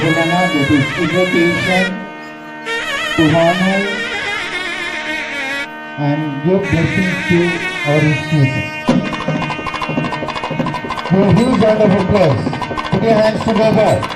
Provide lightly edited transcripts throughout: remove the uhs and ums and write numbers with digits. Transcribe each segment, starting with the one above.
Bholenath, that is invocation to honor and give blessings to our institution. With a huge round of applause. Put your hands together.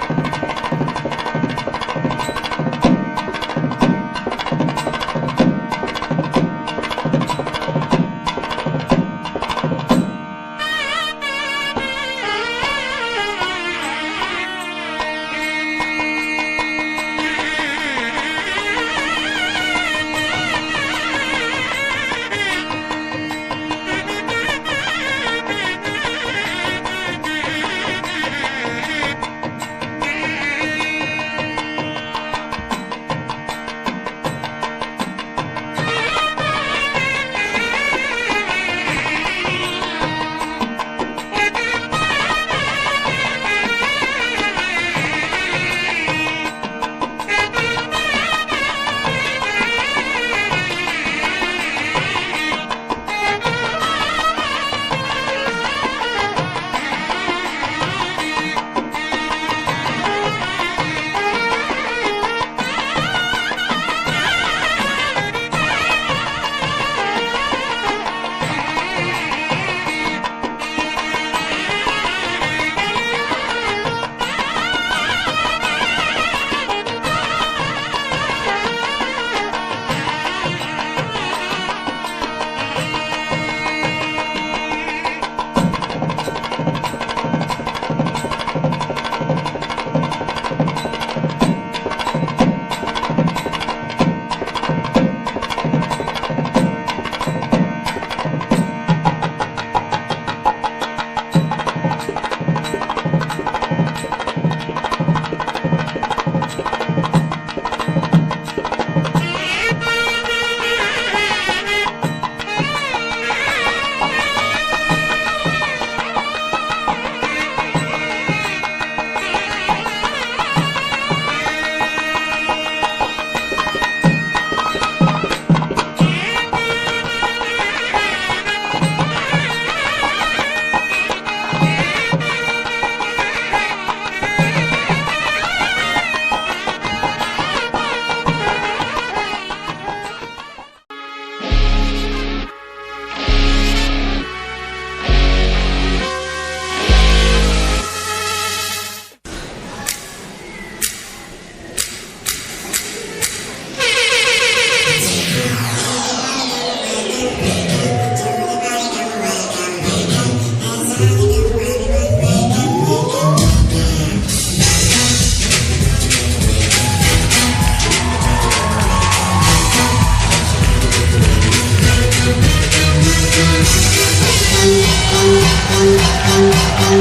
Get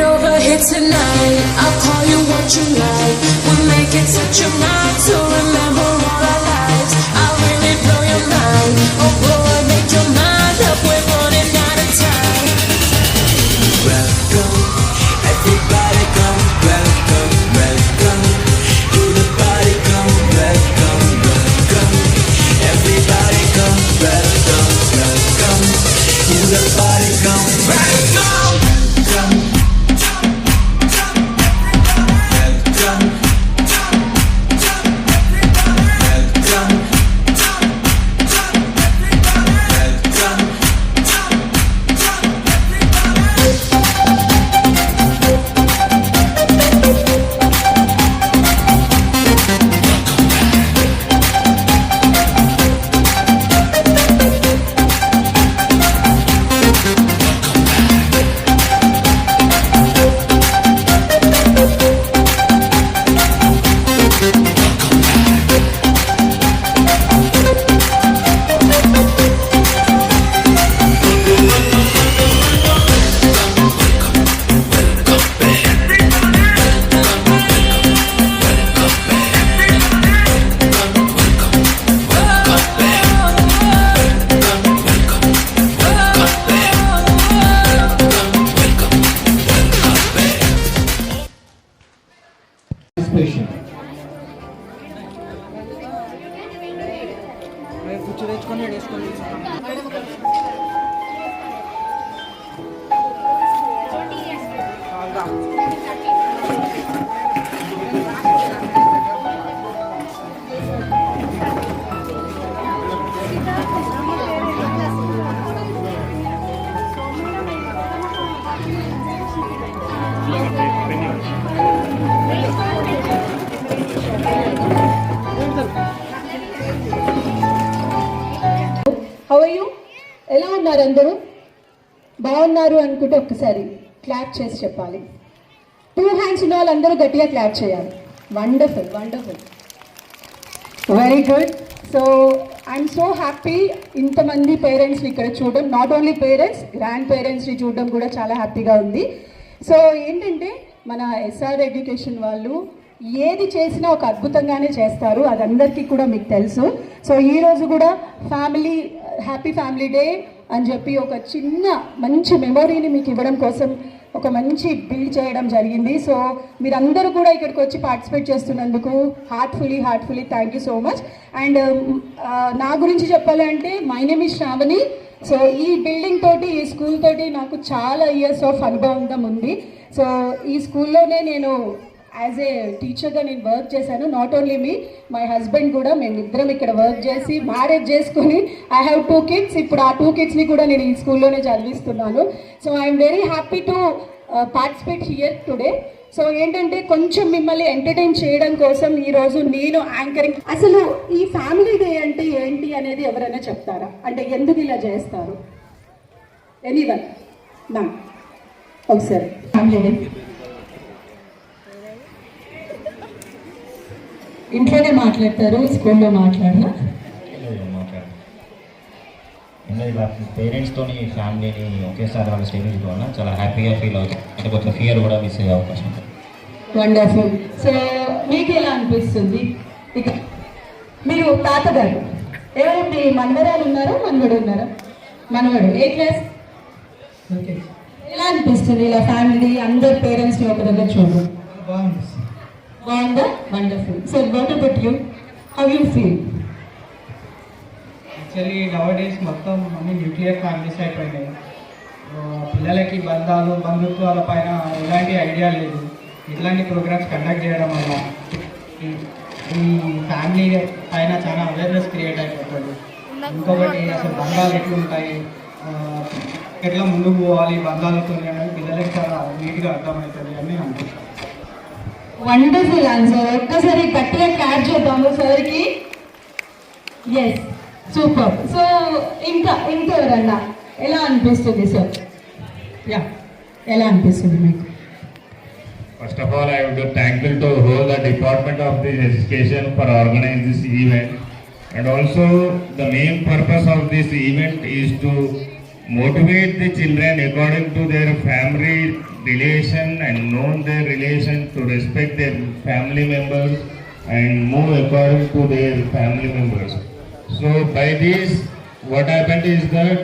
over here tonight, I'll call you what you like. We'll make it such a night to remember all our lives. I'll really blow your mind, oh boy, make your mind up. We're running out of time. Welcome, everybody come, welcome, welcome. To the party come, welcome, welcome. Everybody come, welcome, welcome. To the party come, welcome, welcome. Participation. కుర్చీ తెచ్చుకొని వేసుకొని how are you? ఎలా ఉన్నారు అందరూ? బాగున్నారు అనుకుంటే ఒక్కసారి clap చేసి చెప్పాలి. 2 హ్యాండ్స్ ఉన్న వాళ్ళందరూ గట్టిగా క్లాప్ చేయాలి. Wonderful, wonderful, very good. So I'm so happy ఇంతమంది పేరెంట్స్ని ఇక్కడ చూడడం. నాట్ ఓన్లీ పేరెంట్స్, గ్రాండ్ పేరెంట్స్ని చూడడం కూడా చాలా హ్యాపీగా ఉంది. సో ఏంటంటే మన ఎస్ఆర్ ఎడ్యుకేషన్ వాళ్ళు ఏది చేసినా ఒక అద్భుతంగానే చేస్తారు, అది అందరికీ కూడా మీకు తెలుసు. సో ఈరోజు కూడా హ్యాపీ ఫ్యామిలీ డే అని చెప్పి ఒక చిన్న మంచి మెమొరీని మీకు ఇవ్వడం కోసం ఒక మంచి బిల్డ్ చేయడం జరిగింది. సో మీరందరూ కూడా ఇక్కడికి వచ్చి పార్టిసిపేట్ చేస్తున్నందుకు heartfully thank you so much. And నా గురించి చెప్పాలి అంటే my name is Shravani. So ఈ బిల్డింగ్ తోటి, ఈ స్కూల్ తోటి నాకు చాలా ఇయర్స్ ఆఫ్ అనుభవం ఉంది. సో ఈ స్కూల్లోనే నేను యాజ్ ఏ టీచర్గా నేను వర్క్ చేశాను. Not only me, my husband కూడా, మేమిద్దరం ఇక్కడ వర్క్ చేసి మ్యారేజ్ చేసుకుని ఐ హ్యావ్ 2 kids. ఇప్పుడు ఆ 2 kidsని కూడా నేను ఈ స్కూల్లోనే చదివిస్తున్నాను. So I'm very happy to participate here today. So ఏంటంటే కొంచెం మిమ్మల్ని ఎంటర్టైన్ చేయడం కోసం ఈరోజు నేను యాంకరింగ్. అసలు ఈ ఫ్యామిలీ డే అంటే ఏంటి అనేది ఎవరైనా చెప్తారా? అంటే ఎందుకు ఇలా చేస్తారు? ఎనీవన్ నా ఒకసారి ఫ్యామిలీ డే ఇంట్లోనే మాట్లాడతారు, స్కూల్లో మాట్లాడరా? ఇలా పేరెంట్స్తో ఫ్యామిలీని ఒకేసారి వాళ్ళ స్టేజ్ వల్ల చాలా హ్యాపీగా ఫీల్ అవుతాం. అంటే కొంచెం ఫియర్ కూడా మిస్ అయ్యే అవకాశం ఉంటుంది. వండర్ఫుల్. సో మీకు ఎలా అనిపిస్తుంది? ఇక మీరు తాతగారు ఎవరు? మీ మనవరాలు ఉన్నారా, మనవడు ఉన్నారా? మనవడు ఏ క్లాస్? ఓకే. ఎలా అనిపిస్తుంది ఇలా ఫ్యామిలీ అందరు పేరెంట్స్ని ఒక దగ్గర చూడడం? బాగుందా? Wonderful. So what about you? How you feel? Actually now days మొత్తం అన్ని న్యూక్లియర్ ఫ్యామిలీస్ అయిపోయినాయి. పిల్లలకి బంధుత్వాల పైన ఎలాంటి ఐడియా లేదు. ఇట్లాంటి ప్రోగ్రామ్స్ కండక్ట్ చేయడం వల్ల ఈ ఫ్యామిలీ పైన చాలా అవేర్నెస్ క్రియేట్ అయిపోతుంది. ఇంకొకటి అసలు బంధాలు ఎట్లుంటాయి, ఎట్లా ముందుకు పోవాలి బంధాలతో అనేది పిల్లలకి చాలా నీట్గా అర్థమవుతుంది అని అనుకుంటున్నాను. Wonderful answer. ఒక్కసారి గట్టిగా క్లాప్ చేద్దాము సార్కి. Yes, super. సో ఇంకా ఎవరన్నా ఎలా అనిపిస్తుంది సార్? యా, ఎలా అనిపిస్తుంది మీకు? First of all, I would be thankful to whole the Department of the Education for organizing this event. And also the main purpose of this event is to motivate the children according to their family relation and know their relation, to respect their family members and move according to their family members. So by this, what happened is that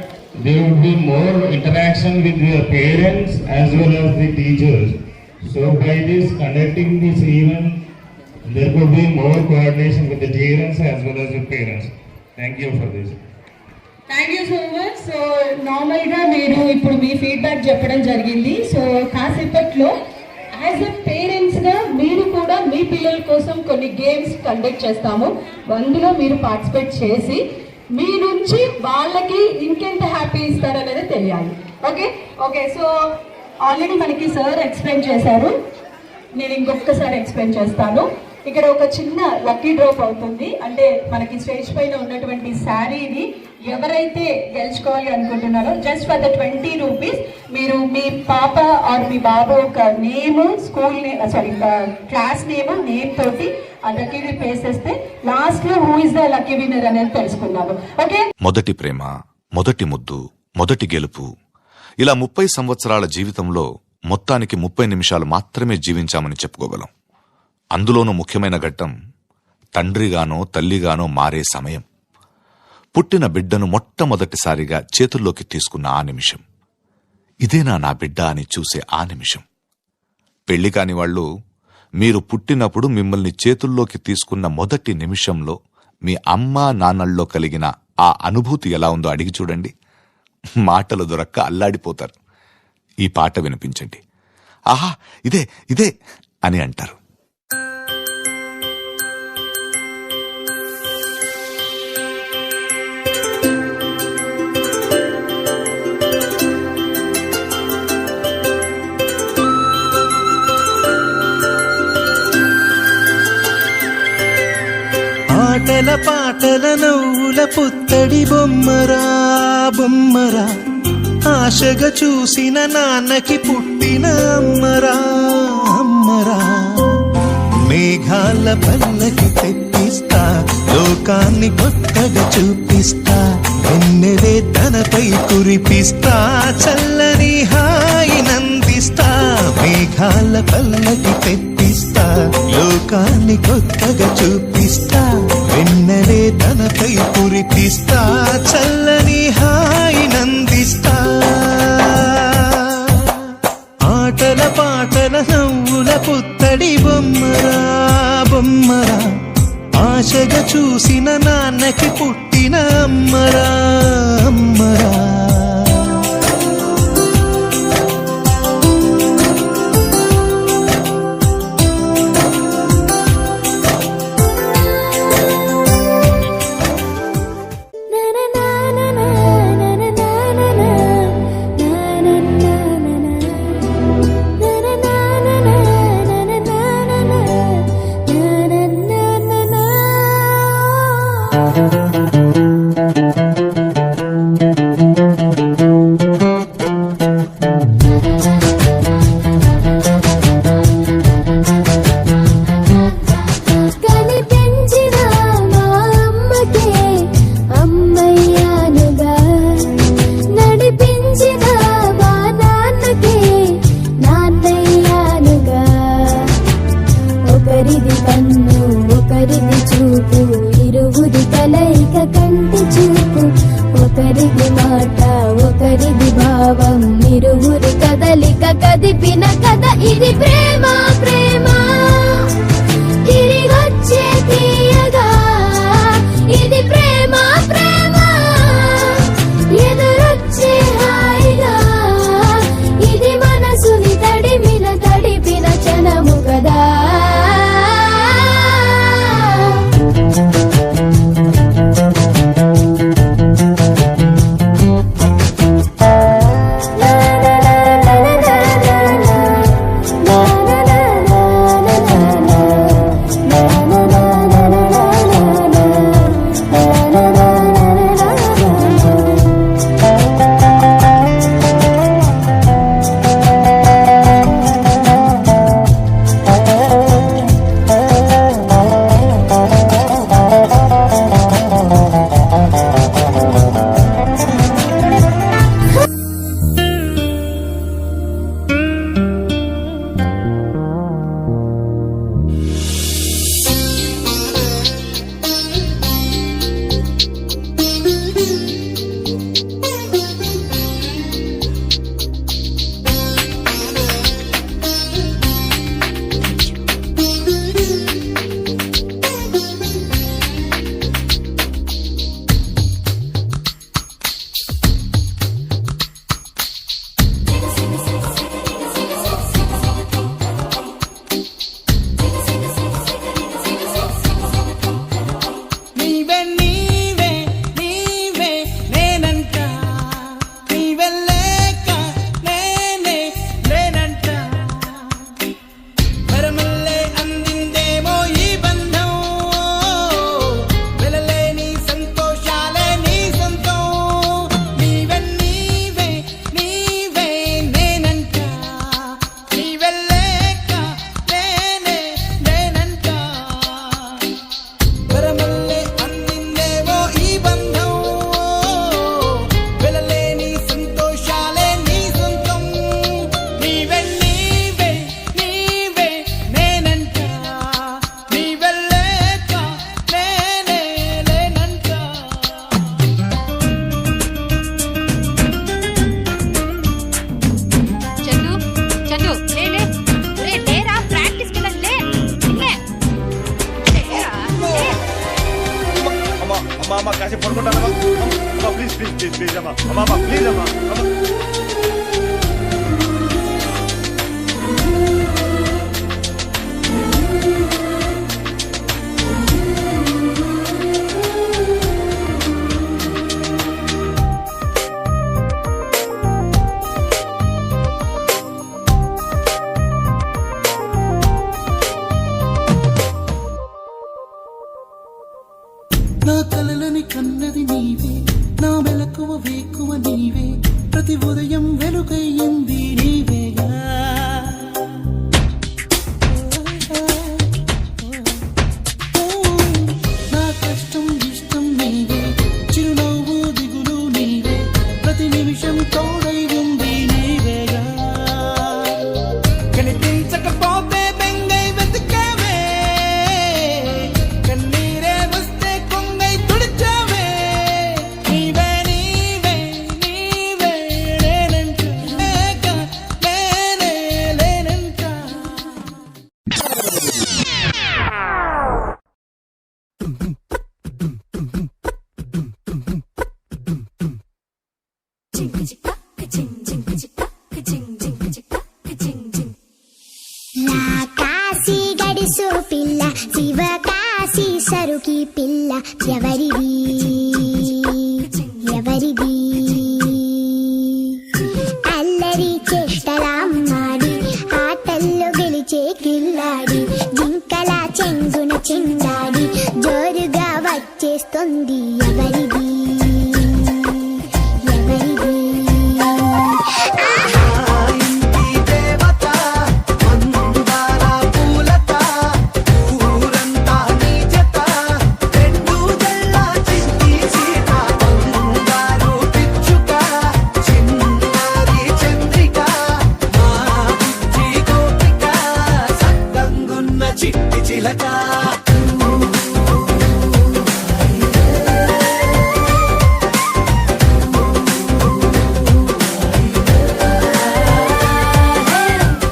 there would be more interaction with your parents as well as the teachers. So by this, conducting this event, there could be more coordination with the parents as well as the parents. Thank you for this. Thank you so much. So నార్మల్గా మీరు ఇప్పుడు మీ feedback చెప్పడం జరిగింది. So కాసేపట్లో as a పేరెంట్స్గా మీరు కూడా మీ పిల్లల కోసం కొన్ని గేమ్స్ కండక్ట్ చేస్తాము. అందులో మీరు పార్టిసిపేట్ చేసి మీ నుంచి వాళ్ళకి ఇంకెంత హ్యాపీ ఇస్తారనేది తెలియాలి. Okay okay. సో ఆల్రెడీ మనకి సార్ ఎక్స్ప్లెయిన్ చేశారు, నేను ఇంకొకసారి ఎక్స్ప్లెయిన్ చేస్తాను. ఇక్కడ ఒక చిన్న లక్కీ డ్రాప్ అవుతుంది. అంటే మనకి స్టేజ్ పైన ఉన్నటువంటి శారీని ఎవరైతే గెలుచుకోవాలి అనుకుంటున్నారో జస్ట్ ఫర్ ద 20 రూపీస్ మీరు మీ పాప ఆర్ మీ బాబు ఒక name, school name, sorry class name తోటి ఆ లక్కీని ప్లేస్ చేస్తే లాస్ట్లో who is the lucky winner అనేది తెలుసుకున్నాము. ఓకే. మొదటి ప్రేమ, మొదటి ముద్దు, మొదటి గెలుపు, ఇలా 30 సంవత్సరాల జీవితంలో మొత్తానికి 30 నిమిషాలు మాత్రమే జీవించామని చెప్పుకోగలం. అందులోనూ ముఖ్యమైన ఘట్టం తండ్రిగానో తల్లిగానో మారే సమయం. పుట్టిన బిడ్డను మొట్టమొదటిసారిగా చేతుల్లోకి తీసుకున్న ఆ నిమిషం, ఇదేనా నా బిడ్డ అని చూసే ఆ నిమిషం. పెళ్లి కాని వాళ్ళు మీరు పుట్టినప్పుడు మిమ్మల్ని చేతుల్లోకి తీసుకున్న మొదటి నిమిషంలో మీ అమ్మా నాన్నల్లో కలిగిన ఆ అనుభూతి ఎలా ఉందో అడిగి చూడండి. మాటలు దొరక్క అల్లాడిపోతారు. ఈ పాట వినిపించండి. ఆహా ఇదే ఇదే అని అంటారు. ఆటల పాటల నవ్వుల పుత్తడి బొమ్మరా బొమ్మరా, ఆశగా చూసిన నాన్నకి పుట్టిన అమ్మరా అమ్మరా. మేఘాల పల్లకి తెప్పిస్తా, లోకాన్ని కొత్తగా చూపిస్తా, వెన్నెలే తనపై కురిపిస్తా, చల్లని హాయి నందిస్తా. మేఘాల పల్లకి తెప్పిస్తా, లోకాన్ని కొత్తగా చూపిస్తా, వెన్నెలే తనపై కురిపిస్తా, చల్లని హాయి నందిస్తా. ఆటల పాటల నవ్వుల పుత్తడి బొమ్మరా బొమ్మరా, ఆశగా చూసిన నాన్నకి పుట్టిన అమ్మరా అమ్మరా. కదిపిన కథ ఇది ప్రేమ ప్రేమ తిరిగొచ్చే తీయగా ఇది ప్రేమ ప్రేమ ఎదురొచ్చే హాయిగా ఇది మనసుని తడిపిన క్షణము కదా. నిత్యం వెలుగయ్యింది నీవేగా నా కష్టం ఇష్టం నీవే చిరునవ్వు దిగులు నీవే ప్రతి నిమిషం తోడై ఉంది నీవేగా కనిపించకపోతే బెంగై వెతుకావే కన్నీరే వస్తే కొంగై తుడిచావే నీవే నీవే నీవే నేనంట లేక నేనే లేనంట కాశీ గడిసు పిల్ల శివ కాశీ సరుకి పిల్ల ఎవరిది ఎవరిది అల్లరి చేష్టలాడి ఆటల్లో గెలిచే కిల్లాడి జింకల చెంగున చిందాడి జోరుగా వచ్చేస్తుంది ఎవరిది ఎవరిది చిట్టి చిలక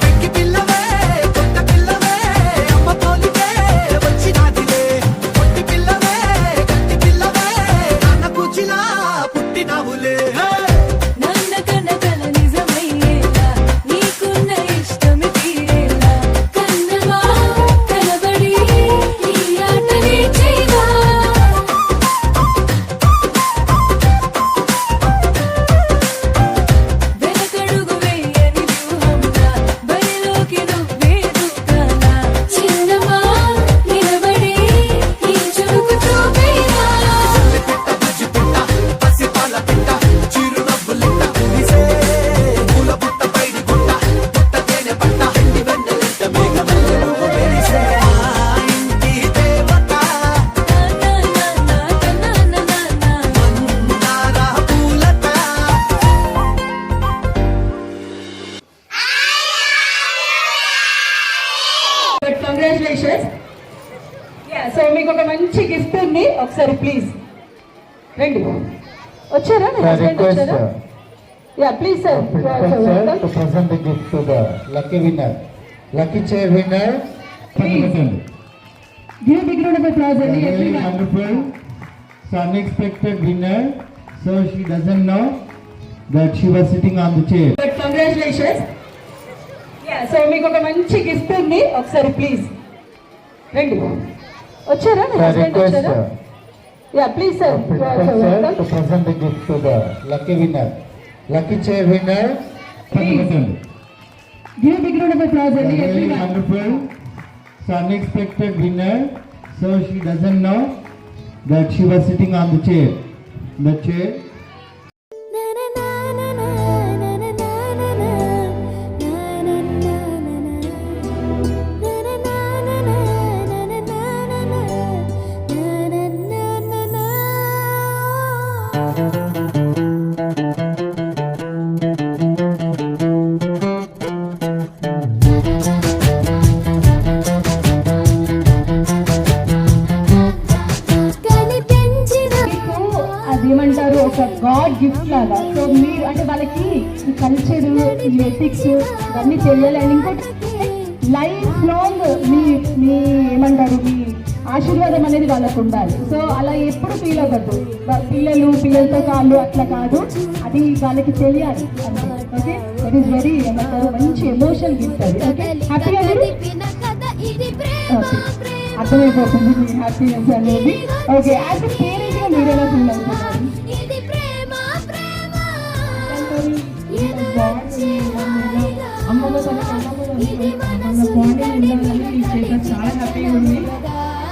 పెంకి పిల్లవే కొత్త పిల్లవే అమ్మ పోలికే వచ్చినాదిలే పొట్టి పిల్లవే గట్టి పిల్లవే నాన్న కూచిలా పుట్టినావులే నన్న కనకల నిజమయ్యేలా నీకున్న ఇష్టమి తీరేలా కన్నవా కనబడి ఈ ఆటనే చేయవా వెనకడుగు వేయని వ్యూహంలా బరిలోకి నువ్వే దూకాలా చిన్నవా నిలబడి ఈ చురుకు చూపేలా పిట్ట బుజ్జి పిట్ట పసిపాల పిట్ట చిరునవ్వులిట్ట పులిసే పూల పుట్ట పైడి గుట్ట పుట్ట తేనె పట్ట ఇంటి వెన్నెలిట్ట మేఘమల్లె నువ్వు వెలిసే మా ఇంటి దేవత మందార పూలత బట్ కంగ్రాచులేషన్స్. సో మీకు ఒక మంచి గిఫ్ట్ ఉంది, ఒకసారి ప్లీజ్ రండి. వచ్చారా మీ హస్బెండ్ వచ్చారా? Yeah please sir. Sir, to present the gift to the lucky winner. Lucky chair winner. Give big round of applause అండి Very everyone. wonderful. So unexpected winner. So she doesn't know that she was sitting on the chair. But congratulations. Yeah so మీకు ఒక మంచి gift ఉంది, ఒకసారి please రండి. వచ్చారా మీ husband వచ్చారా? Yeah please sir. Sir, to present the gift to the lucky winner. Lucky chair winner. Give big round of applause అండి Very everyone. wonderful. So unexpected winner. So she doesn't know that she was sitting on the chair. The chair. అదేమంటారు ఒక God gift లాగా. So మీరు అంటే వాళ్ళకి ఈ culture ఈ ethics ఇవన్నీ తెలియాలని ఇంకోటి లైఫ్ లాంగ్ మీ మీ ఏమంటారు మీ ఆశీర్వాదం అనేది వాళ్ళకు ఉండాలి. సో అలా ఎప్పుడు ఫీల్ అవ్వద్దు. పిల్లలతో కాళ్ళు అట్లా కాదు, అది వాళ్ళకి తెలియాలి. ఓకే, ఇట్ ఈస్ వెరీ ఏమంటారు మంచి ఎమోషనల్ గిఫ్ట్ అది. ఓకే, హ్యాపీగా ఓకే అర్థమైపోతుంది మీ హ్యాపీనెస్ అనేది. ఓకే, యాజ్ ఎ పేరెంట్గా మీరు ఎలా ఫీల్ అవుతున్నారు? అమ్మమ్మ తన అమ్మమ్మ బాడీ ఉండాలని చేయడం చాలా హ్యాపీగా ఉంది.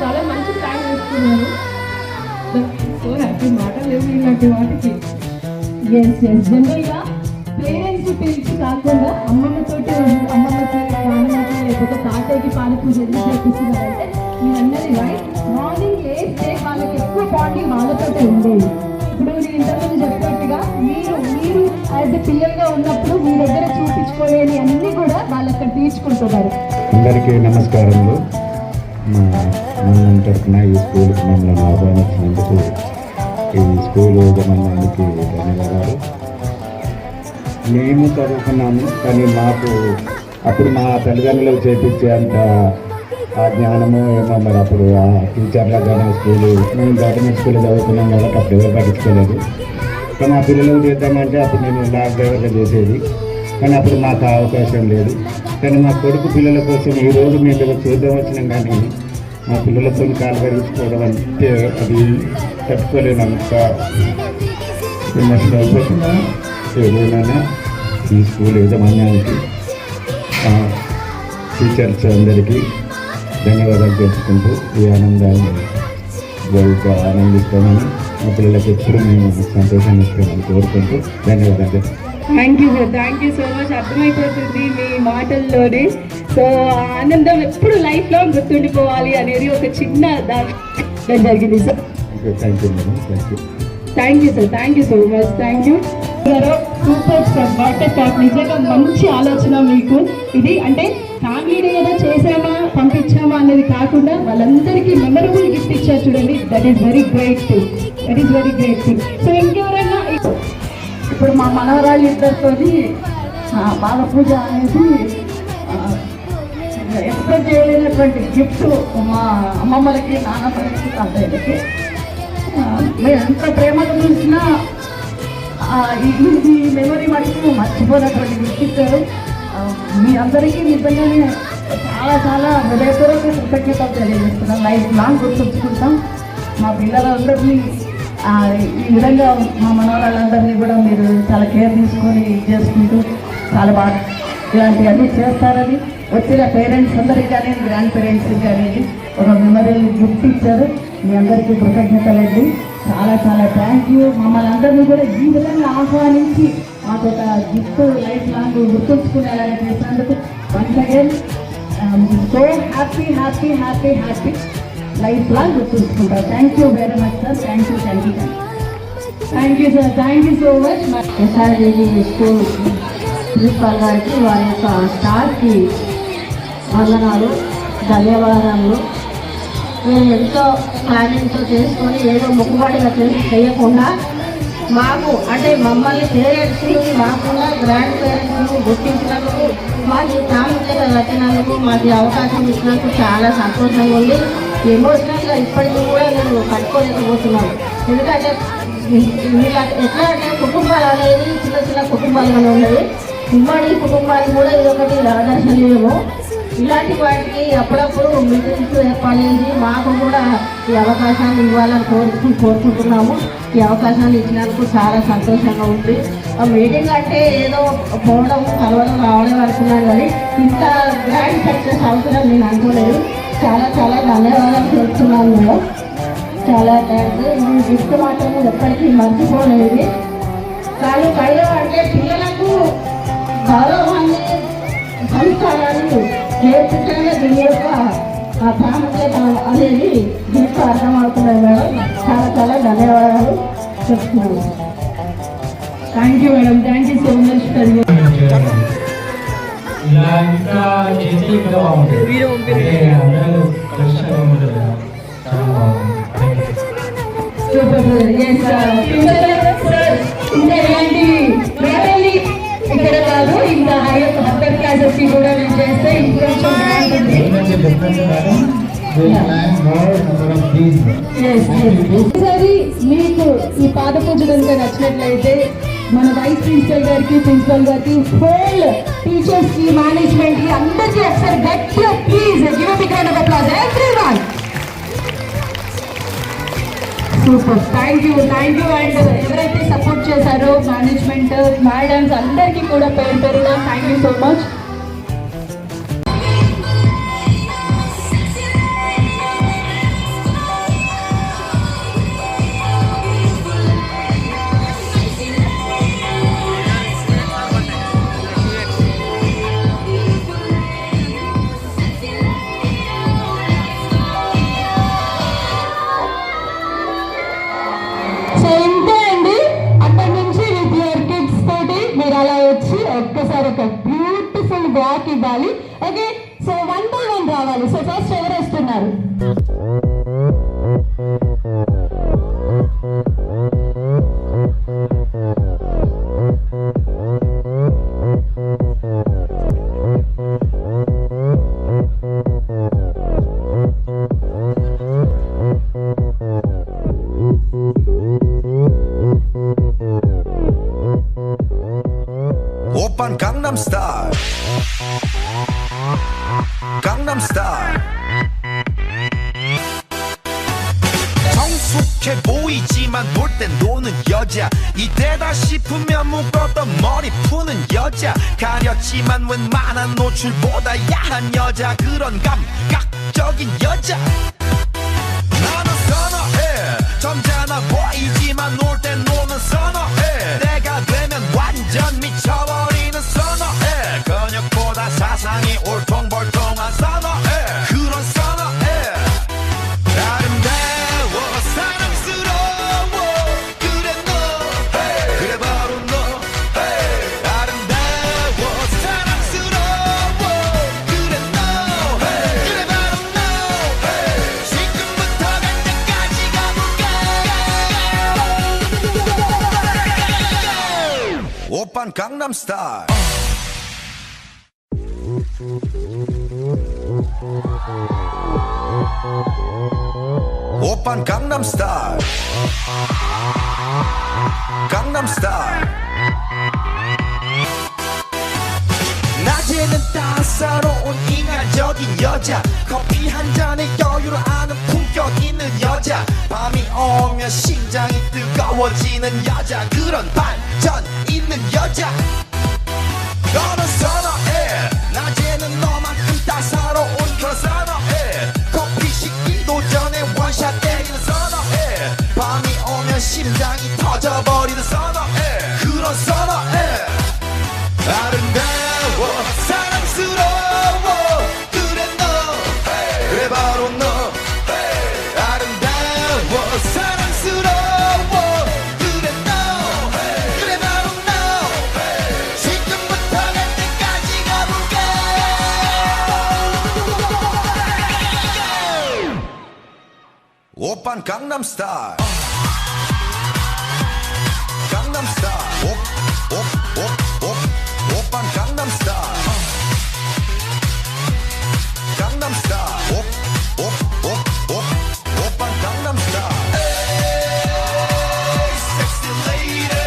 చాలా మంచి ప్లాన్ వేస్తున్నారు. సో హ్యాపీ మాటలు లేవు ఇలాంటి వాటికి. ఎస్ జనరల్గా పేరెంట్స్ పిలిచి కాకుండా అమ్మమ్మతోటి అమ్మమ్మకి నాన్నమ్మకి లేకపోతే తాతయ్యకి పాలు పూజ చేపిస్తున్నారంటే మీరన్నది రైట్. మార్నింగ్ లేస్తే వాళ్ళకి ఎక్కువ బాండింగ్ వాళ్ళతోటే ఉండేది. ఇప్పుడు నేను ఇంతకుముందు చెప్పినట్టుగా మీరు యాజ్ ఎ పిల్లలుగా ఉన్నప్పుడు మీ దగ్గర చూపించుకోలేని అన్నీ కూడా వాళ్ళు అక్కడ తీర్చుకుంటున్నారు. అందరికీ నమస్కారములు. మా తరఫున ఈ స్కూల్కి మమ్మల్ని ఆహ్వానించినందుకు ఈ స్కూల్ యజమానికి ధన్యవాదాలు. మేము చదువుకున్నాము, కానీ మాకు అప్పుడు మా తల్లిదండ్రులకు చేపించేంత ఆ జ్ఞానము ఏమో మరి అప్పుడు ఆ టీచర్ల కానీ స్కూలు మేము గవర్నమెంట్ స్కూల్లో చదువుకున్నాం కాబట్టి అప్పుడు ఎవరు పట్టించుకోలేదు. కానీ మా పిల్లలకు చేద్దామంటే అప్పుడు నేను లాక్ డ్రైవర్గా చేసేది, కానీ అప్పుడు మాకు అవకాశం లేదు. కానీ మా కొడుకు పిల్లల కోసం ఈరోజు మేము ఇలా చూద్దాం వచ్చినాం, కానీ మా పిల్లలతో కాలు కడిగించుకోవడం అంటే అది తట్టుకోలేనంత ఎమోషనల్ అయిపోతున్నా. ఏదైనా ఈ స్కూల్ యాజమాన్యానికి టీచర్స్ అందరికీ ధన్యవాదాలు తెలుసుకుంటూ ఈ ఆనందాన్ని ఆనందిస్తామని మా పిల్లలకి ఎప్పుడు మేము సంతోషాన్ని ఇస్తామని కోరుకుంటూ ధన్యవాదాలు. Thank you so much. అర్థమైపోతుంది మీ మాటల్లోనే. సో ఆనందం ఎప్పుడు లైఫ్ లో గుర్తుండిపోవాలి అనేది ఒక చిన్న జరిగింది sir. Thank you madam. Thank you sir. Thank you so much. Thank you super sir. Water talk నిజంగా మంచి ఆలోచన మీకు. ఇది అంటే ఫ్యామిలీ డే ఏదో చేసామా పంపించామా అనేది కాకుండా వాళ్ళందరికీ మెమరబుల్ గిఫ్ట్ ఇచ్చారు చూడండి. That is very great thing. That is very great thing. So ఇంకెవరైనా ఇప్పుడు మా మనవరాళ్ళు ఇద్దరితో బాల పూజ అనేది ఎక్స్పెక్ట్ చేయలేనటువంటి గిఫ్ట్ మా అమ్మమ్మలకి నాన్నమ్మలకి తాతయ్యలకి. మేము ఎంత ప్రేమగా చూసినా ఈ మెమరీ మటుకు మర్చిపోయినటువంటి గిఫ్ట్ ఇచ్చారు. మీ అందరికీ నిజంగానే చాలా చాలా హృదయపూర్వక కృతజ్ఞతలు తెలియజేస్తున్నాం. లైఫ్ లాంగ్ గుర్తుంచుకుంటాం. మా పిల్లలందరినీ ఈ విధంగా మా మనవరాళ్ళందరినీ కూడా మీరు చాలా కేర్ తీసుకొని చేసుకుంటూ చాలా బాగా ఇలాంటివన్నీ చేస్తారని వచ్చిన పేరెంట్స్ అందరికీ కానీ గ్రాండ్ పేరెంట్స్కి కానీ ఒక మెమరీ గిఫ్ట్ ఇచ్చారు. మీ అందరికీ కృతజ్ఞతలండి. చాలా చాలా థ్యాంక్ యూ. మమ్మల్ని అందరినీ కూడా ఈ విధంగా ఆహ్వానించి మాకు ఒక గిఫ్ట్ లైఫ్ లాంగ్ గుర్తుంచుకునేలాగా చేసినందుకు once again so happy happy happy happy life long గుర్తుంచుకుంటారు. Thank you very much sir. Thank you thank you thank you sir. Thank you so much. SRGG school principal గారికి వారి యొక్క స్టాఫ్కి వందనాలు, ధన్యవాదాలు. మేము ఎంతో ప్లానింగ్తో చేసుకొని ఏదో మొక్కుబాటుగా చేయకుండా మాకు అంటే మమ్మల్ని పేరెంట్స్ని మాకున్న గ్రాండ్ పేరెంట్స్ని గుర్తించినందుకు, మాకు ప్రాముఖ్యత రచనలకు మాకు అవకాశం ఇచ్చినందుకు చాలా సంతోషంగా ఉంది. ఎమోషనల్గా ఇప్పటికీ కూడా నేను కట్టుకోలేకపోతున్నాను. ఎందుకంటే వీళ్ళ ఎట్లా అంటే కుటుంబాలు అనేది చిన్న చిన్న కుటుంబాలుగానే ఉన్నది. ఉమ్మడి కుటుంబాలు కూడా ఇదొకటి ఆదర్శనీయము. ఇలాంటి వాటికి అప్పుడప్పుడు మీటింగ్స్ ఏర్పాటు చేసి మాకు కూడా ఈ అవకాశాన్ని ఇవ్వాలని కోరుకుంటున్నాము. ఈ అవకాశాన్ని ఇచ్చినందుకు చాలా సంతోషంగా ఉంది. ఆ మీటింగ్ అంటే ఏదో పోవడం కలవడం రావడం అనుకున్నాను, కానీ ఇంత గ్రాండ్ సక్సెస్ అవుతుందని నేను అనుకోలేదు. చాలా చాలా ధన్యవాదాలు చెప్తున్నాను. నేను చాలా థ్యాంక్స్. ఈ గిఫ్ట్ మాత్రం ఎప్పటికీ మర్చిపోలేదు. కానీ కళ్ళు అంటే పిల్లలకు గౌరవాన్ని సంస్కారాన్ని నేర్పించడమే దీని యొక్క ప్రాముఖ్యత అనేది దీంట్లో అర్థమవుతున్నాయి మేడం. చాలా చాలా ధన్యవాదాలు చెప్తున్నాను. Thank you madam. Thank you so much for you. ఇలా ఇంకా చేస్తే ఇంకా బాగుంటుంది. అందరూ కష్టంగా ఉంటుంది. చాలా బాగుంది. ఇక్కడ కాదు ఇంకా హైయర్ అప్పర్ క్లాసెస్ కి కూడా మేము చేస్తే ఇంకొంచెం ఒకసారి మీకు ఈ పాద పూజ కనుక నచ్చినట్లయితే మన వైస్ ప్రిన్సిపల్ గారికి హోల్ టీచర్స్ కి మేనేజ్మెంట్ కి అందరికీ ఒకసారి గట్టిగా please give a big round of applause everyone. Super. Thank you and ఎవరైతే సపోర్ట్ చేశారో మేనేజ్మెంట్ మేడమ్స్ అందరికీ కూడా పేరు పేరుగా థ్యాంక్ యూ సో మచ్. మీరు అలా వచ్చి ఒక్కసారి ఒక బ్యూటిఫుల్ వాక్ ఇవ్వాలి. ఓకే, సో 1 by 1 రావాలి. సో ఫస్ట్ ఎవరు వస్తున్నారు? 오빤 강남스타일 강남스타일 성숙해 보이지만 놀 땐 노는 여자 이때다 싶으면 묶었던 머리 푸는 여자 가렸지만 웬만한 노출보다 야한 여자 그런 감각적인 여자 나는 선어해 점잖아 보이지만 놀 땐 노는 선어해 내가 되면 완전 미쳐버리는 선어해 근육보다 사상이 울퉁불퉁한 선어해 그런 선어해 아름다워 사랑스러워 그래 너 그래 바로 너 아름다워 사랑스러워 그래 너 그래 바로 너 지금부터 갈 때까지 가볼까 오빤 강남스타일 오빤 강남스타일 강남스타일 낮에는 따사로운 인간적인 여자 커피 한 잔에 여유를 아는 품격 있는 여자 밤이 오면 심장이 뜨거워지는 여자 그런 반전 있는 여자 너는 선어해 낮에는 너만큼 따사로운 그런 선어해 커피 식기도 전에 원샷 때리는 선어해 밤이 오면 심장이 터져버리는 선어해 그런 선어해 아름다워 사랑스러워 그래 너 그래 바로 너 아름다워 사랑스러워 그래 너 그래 바로 너 지금부터 갈 때까지 가볼까 오빤 강남스타일 강남스타일 오빤 강남스타일 강남스타일 오빤 강남스타일 Sexy lady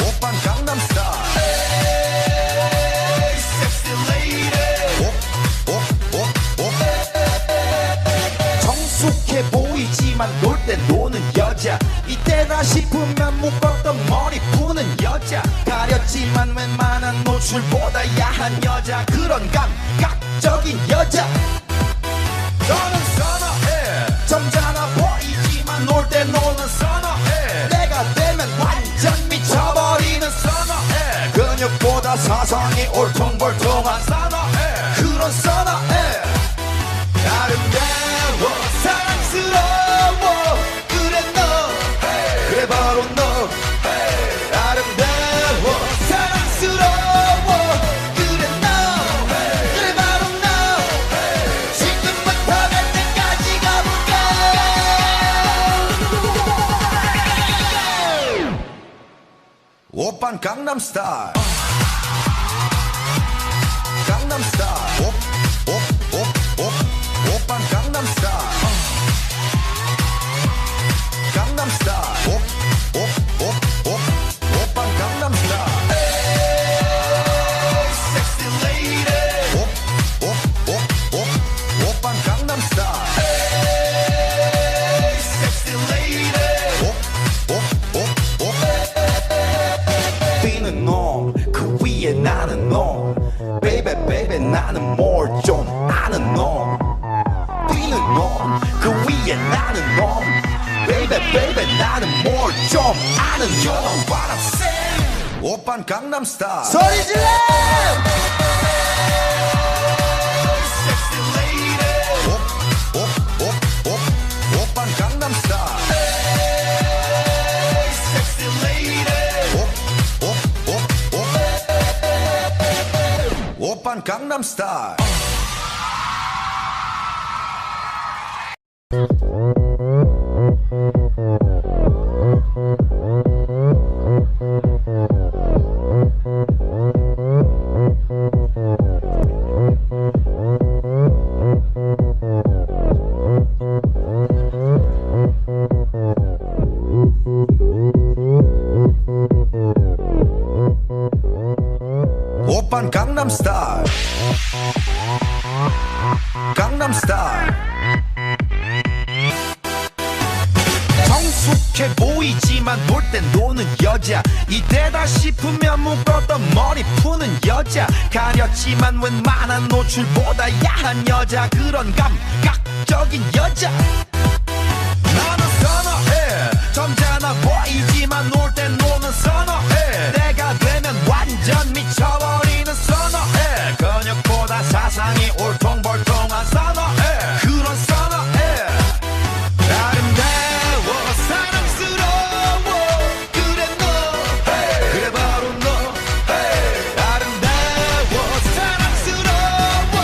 오빤 강남스타일 Sexy lady 성숙해 보이지만 놀 때 노는 여자 이때다 싶으면 묶었던 머리 푸는 여자 가렸지만 웬만한 노출보다 야한 여자 그런 감각적인 여자 너는 선어해 점잖아 보이지만 놀 때 노는 선어해 내가 되면 완전 미쳐버리는 선어해 근육보다 사상이 울퉁불퉁한 선어해 그런 선어해 아름다워 사랑스러워 그래 너 그래 바로 너 아름다워 사랑스러워 그래 너 그래 바로 너 지금부터 갈 때까지 가볼까 오빤 강남스타일 강남스타일 오빤 강남스타일 강남스타일 오빤 강남스타일 Sexy lady 오빤 강남스타일 Sexy lady 뛰는 놈그 위에 나는 놈 Baby baby 나는 뭘 좀 아는 놈 뛰는 놈그 위에 나는 놈 Baby baby 나는 뭘 좀 아는 You know what I'm saying 오빤 강남스타일 소리 질러 Sexy lady 오빤 강남스타일 Sexy lady 오빤 강남스타일 오빤 강남스타일 강남스타일 성숙해 보이지만 놀 땐 노는 여자 이때다 싶으면 묶었던 머리 푸는 여자 가렸지만 웬만한 노출보다 야한 여자 그런 감각적인 여자 나는 선어해 점잖아 보이지만 놀 땐 노는 선어해 내가 되면 완전 미쳐버리는 선어해 근육보다 사상이 울퉁불퉁한 선어해 그런 선어해 아름다워 사랑스러워 그래 너 그래 바로 너 아름다워 사랑스러워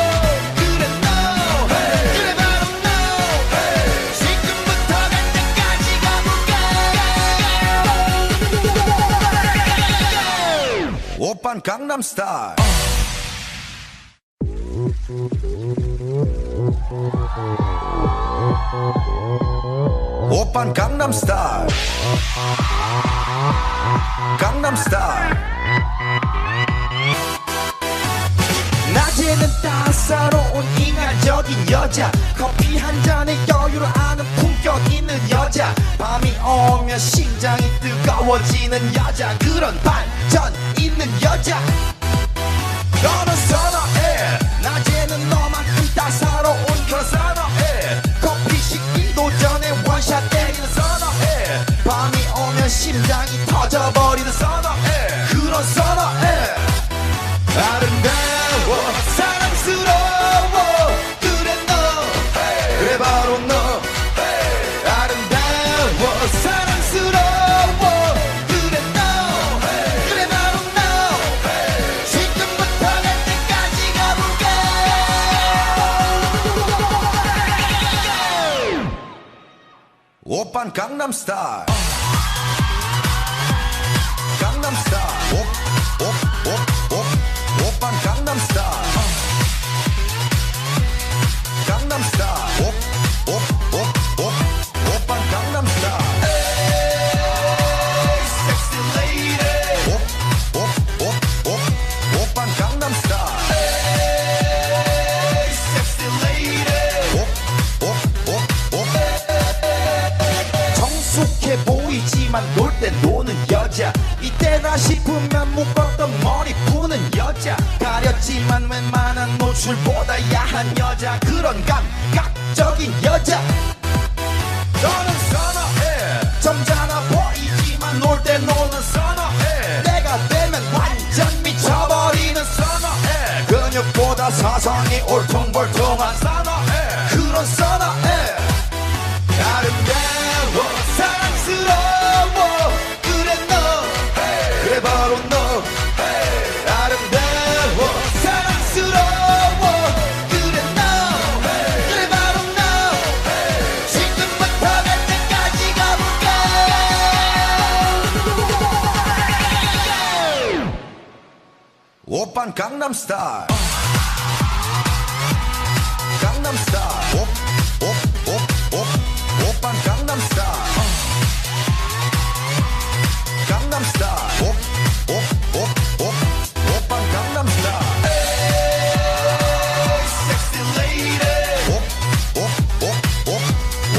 그래 너 그래 바로 너 지금부터 갈 때까지 가볼까 오빤 강남스타일 오빤 강남스타일 강남스타일 낮에는 따사로운 인간적인 여자 커피 한 잔에 여유를 아는 품격 있는 여자 밤이 오면 심장이 뜨거워지는 여자 그런 반전 있는 여자 너는 선어해 낮에는 너만큼 따사로운 그런 선어해 커피 식기도 전에 원샷 때리는 선어해 밤이 오면 심장이 터져버리는 선어해 그런 선어해 아름다워 사랑스러워 그래 너 그래 바로 너 아름다워 사랑스러워 그래 너 그래 바로 너 지금부터 갈 때까지 가볼까 오빤 강남스타일 강남스타일 오빤 강남스타일 강남스타일 오빤 강남스타일 섹시 레이디 오빤 강남스타일 섹시 레이디 성숙해 보이지만 놀 땐 노는 여자 이때다 싶으면 묶었던 머리 푸는 여자 가렸지만 웬만한 노출보다 야한 여자 그런 감각적인 여자 너는 선어해 점잖아 보이지만 놀 때 노는 선어해 내가 되면 완전 미쳐버리는 선어해 근육보다 사상이 울퉁불퉁한 선어해 그런 선어해 아름다워 사랑스러워 그래 너 그래 바로 너 아름다워 사랑스러워 그래 너 그래 바로 너 지금부터 갈 때까지 가볼까 오빤 강남스타일 강남스타일 오빤 강남스타일 강남스타일 오빤 강남스타일 섹시 레이디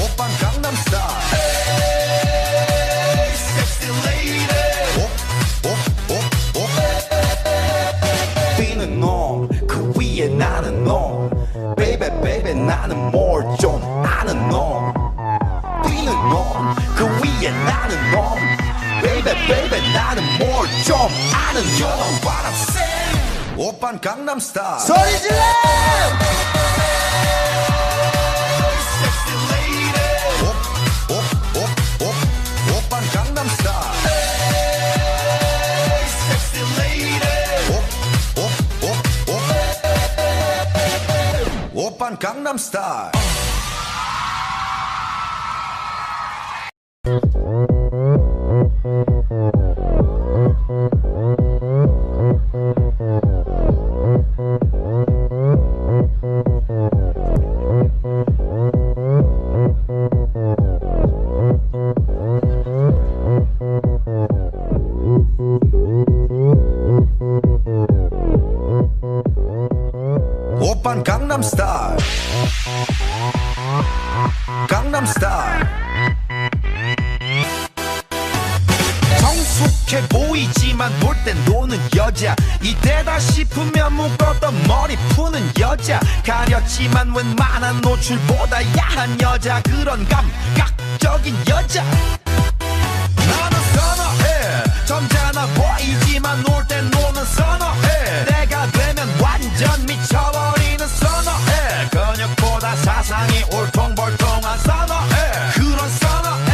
오빤 강남스타일 섹시 레이디 뛰는 놈그 위에 나는 놈 베이베 베이베 나는 뭘 좀 아는 놈 뛰는 놈그 위에 나는 놈 베이베 베이베 나는 뭘 좀 아는 놈 What I'm saying 오빤 강남스타일 소리 질러 섹시 레이디 오빤 강남스타일 섹시 레이디 오빤 강남스타일 오빤 강남스타일 강남스타일 성숙해 보이지만 놀 땐 노는 여자 이때다 싶으면 묶었던 머리 푸는 여자 가렸지만 웬만한 노출보다 야한 여자 그런 감각적인 여자 나는 선어해 점잖아 보이지만 놀 땐 노는 선어해 내가 되면 완전 미쳐버리는 선어해 근육보다 사상이 울퉁불퉁한 선어해 그런 선어해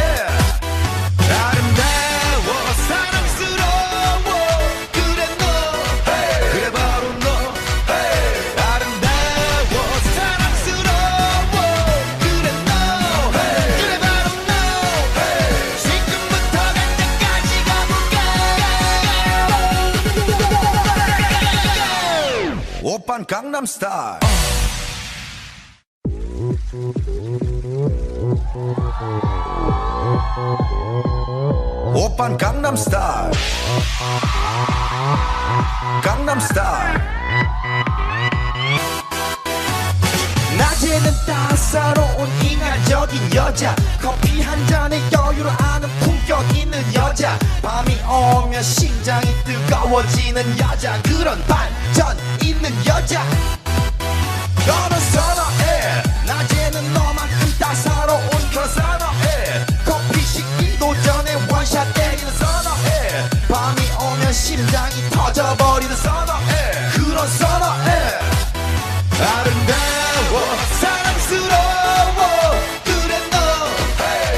아름다워 사랑스러워 그래 너 그래 바로 너 아름다워 사랑스러워 그래 너 그래 바로 너 지금부터 갈 때까지 가볼까 오빤 강남스타일 오빤 강남스타일 강남스타일 낮에는 따사로운 인간적인 여자 커피 한 잔에 여유를 아는 품격 있는 여자 밤이 오면 심장이 뜨거워지는 여자 그런 반전 있는 여자 너는 선어해 낮에는 너만큼 따사로운 그런 선어해 커피 식기도 전에 원샷 때리는 선어해 밤이 오면 심장이 터져버리는 선어해 그런 선어해 아름다워 사랑스러워 그래 너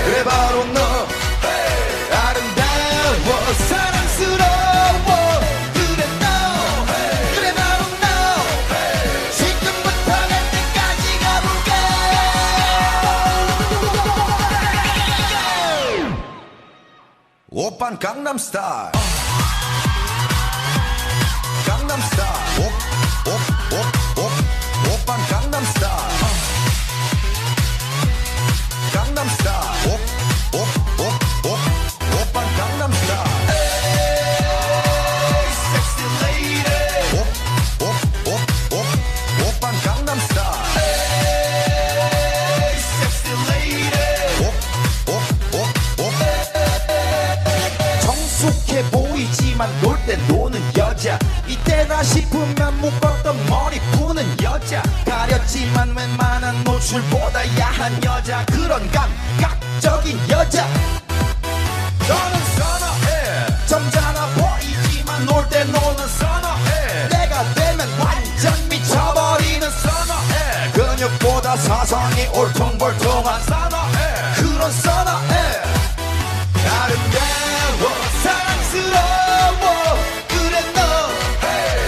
그래 바로 너 아름다워 사랑스러워 그래 너 그래 바로 너 지금부터 갈 때까지 가볼까 오빤 강남스타일 강남스타일 오빤 강남스타일 강남스타일 오빤 강남스타일 섹시 레이디 오빤 강남스타일 섹시 레이디 성숙해 보이지만 놀 때 노는 여자 이때다 싶으면 묶었던 머리 푸는 여자 가렸지만 웬만한 노출보다 야한 여자 그런 감각적인 여자 너는 선어해 점잖아 보이지만 놀 때 노는 선어해 내가 되면 완전 미쳐버리는 선어해 근육보다 사상이 울퉁불퉁한 선어해 그런 선어해 아름다워 사랑스러워 그래 너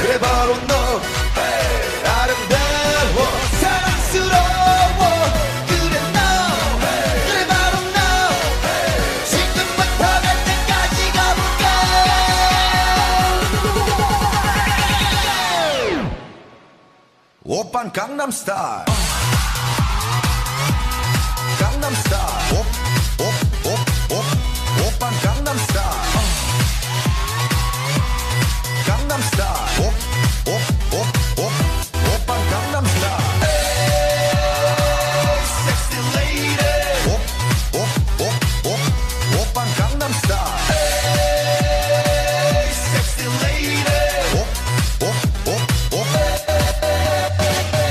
그래 바로 너 아름다워 사랑스러워 그래 너 그래 바로 너 지금부터 갈 때까지 가볼까 오빤 강남스타일 강남스타일 오빤 강남스타일 강남스타일 오빤 강남스타일 섹시 레이디 오빤 강남스타일 섹시 레이디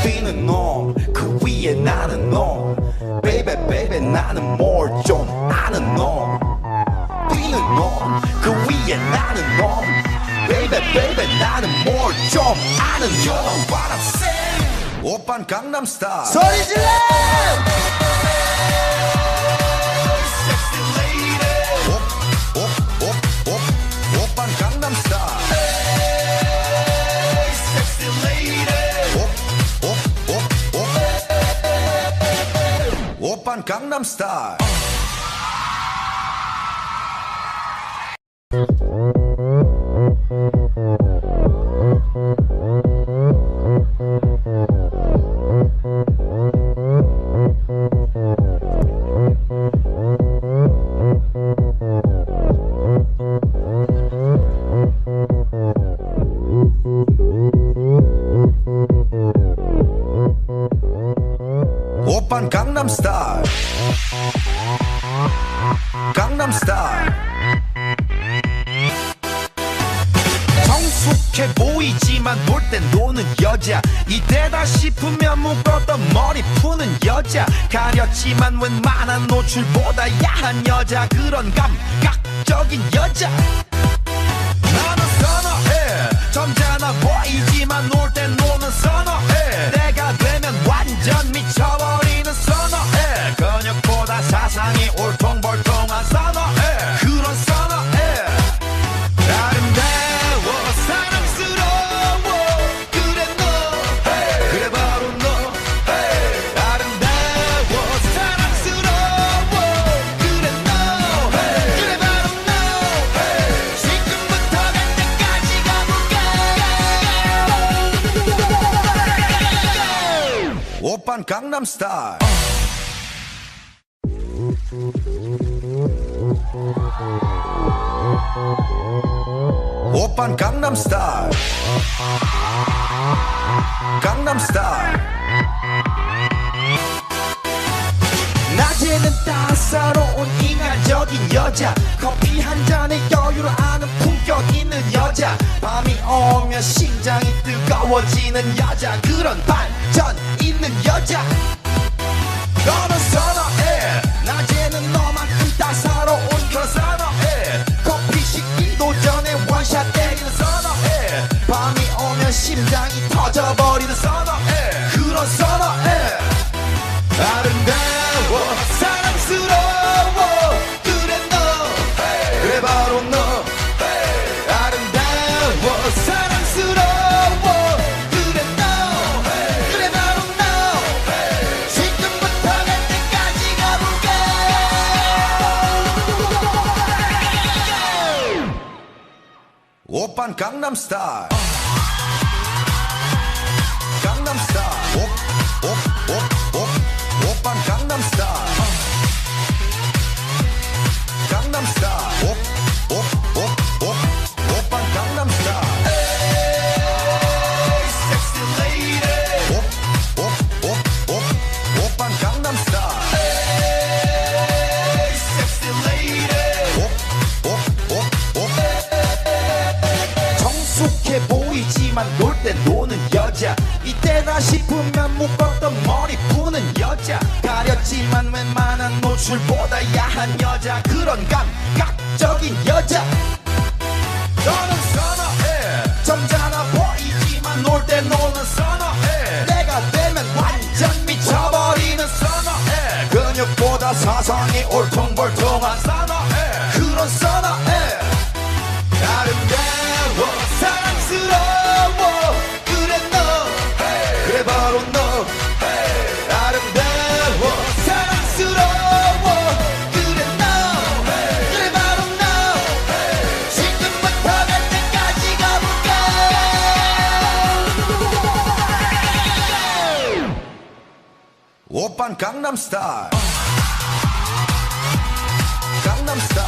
뛰는 놈그 위에 나는 놈 베이베 베이베 나는 뭘 좀 아는 놈 뛰는 놈그 위에 나는 놈 베이베 베이베 나는 뭘 좀 아는 You know what I'm saying 오빤 강남스타일 소리 질러 섹시 레이디 오빤 강남스타일 섹시 레이디 Gangnam Style. 오빤 강남 스타일 강남 스타일 성숙해 보이지만 놀 땐 노는 여자 이때다 싶으면 묶었던 머리 푸는 여자 가렸지만 웬만한 노출보다 야한 여자 그런 감각적인 여자 나는 선어해 점잖아 보이지만 놀 땐 노는 선어해 내가 되면 완전 미쳐버리는 선어해 근육보다 사상이 올통벌통한 선어해 그런 선어해 아름다워 사랑스러워 그래 너 그래 바로 너 아름다워 사랑스러워 그래 너 그래 바로 너 지금부터 갈 때까지 가볼까 오빤 강남 스타일 오빤 강남 스타일 강남 스타일 낮에는 따사로운 인간적인 여자 커피 한 잔에 여유를 아는 품격 있는 여자 밤이 오면 심장이 뜨거워지는 여자 그런 반전 있는 여자 너는 선어해 낮에는 너만큼 따사로운 그런 선어해 커피 식기도 전에 원샷 때리는 선어해 밤이 오면 심장이 터져버리는 선어해 그런 선어해 아름다워 사랑스러워 그래 너 그래 바로 너 아름다워 사랑스러워 그래 너 그래 바로 너 지금부터 갈 때까지 가볼까 오빤 강남 스타일 강남 스타일 오빤 강남 스타일 강남 스타일 오빤 강남 스타일 Sexy lady 오빤 강남 스타일 Sexy lady 성숙해 보이지만 놀 때 노는 여자 이때다 싶으면 묶었던 머리 푸는 여자 가렸지만 웬만한 노출보다 야한 여자 그런 감각적인 여자 너는 선어해 점잖아 보이지만 놀 때 노는 선어해 내가 되면 완전 미쳐버리는 선어해 근육보다 사상이 올통벌통한 선어해 그런 선어해 아름다워 사랑스러워 그래 너 그래 바로 너 아름다워 사랑스러워 그래 너 그래 바로 너 지금부터 갈 때까지 가볼까 오빤 강남 스타일 강남 스타일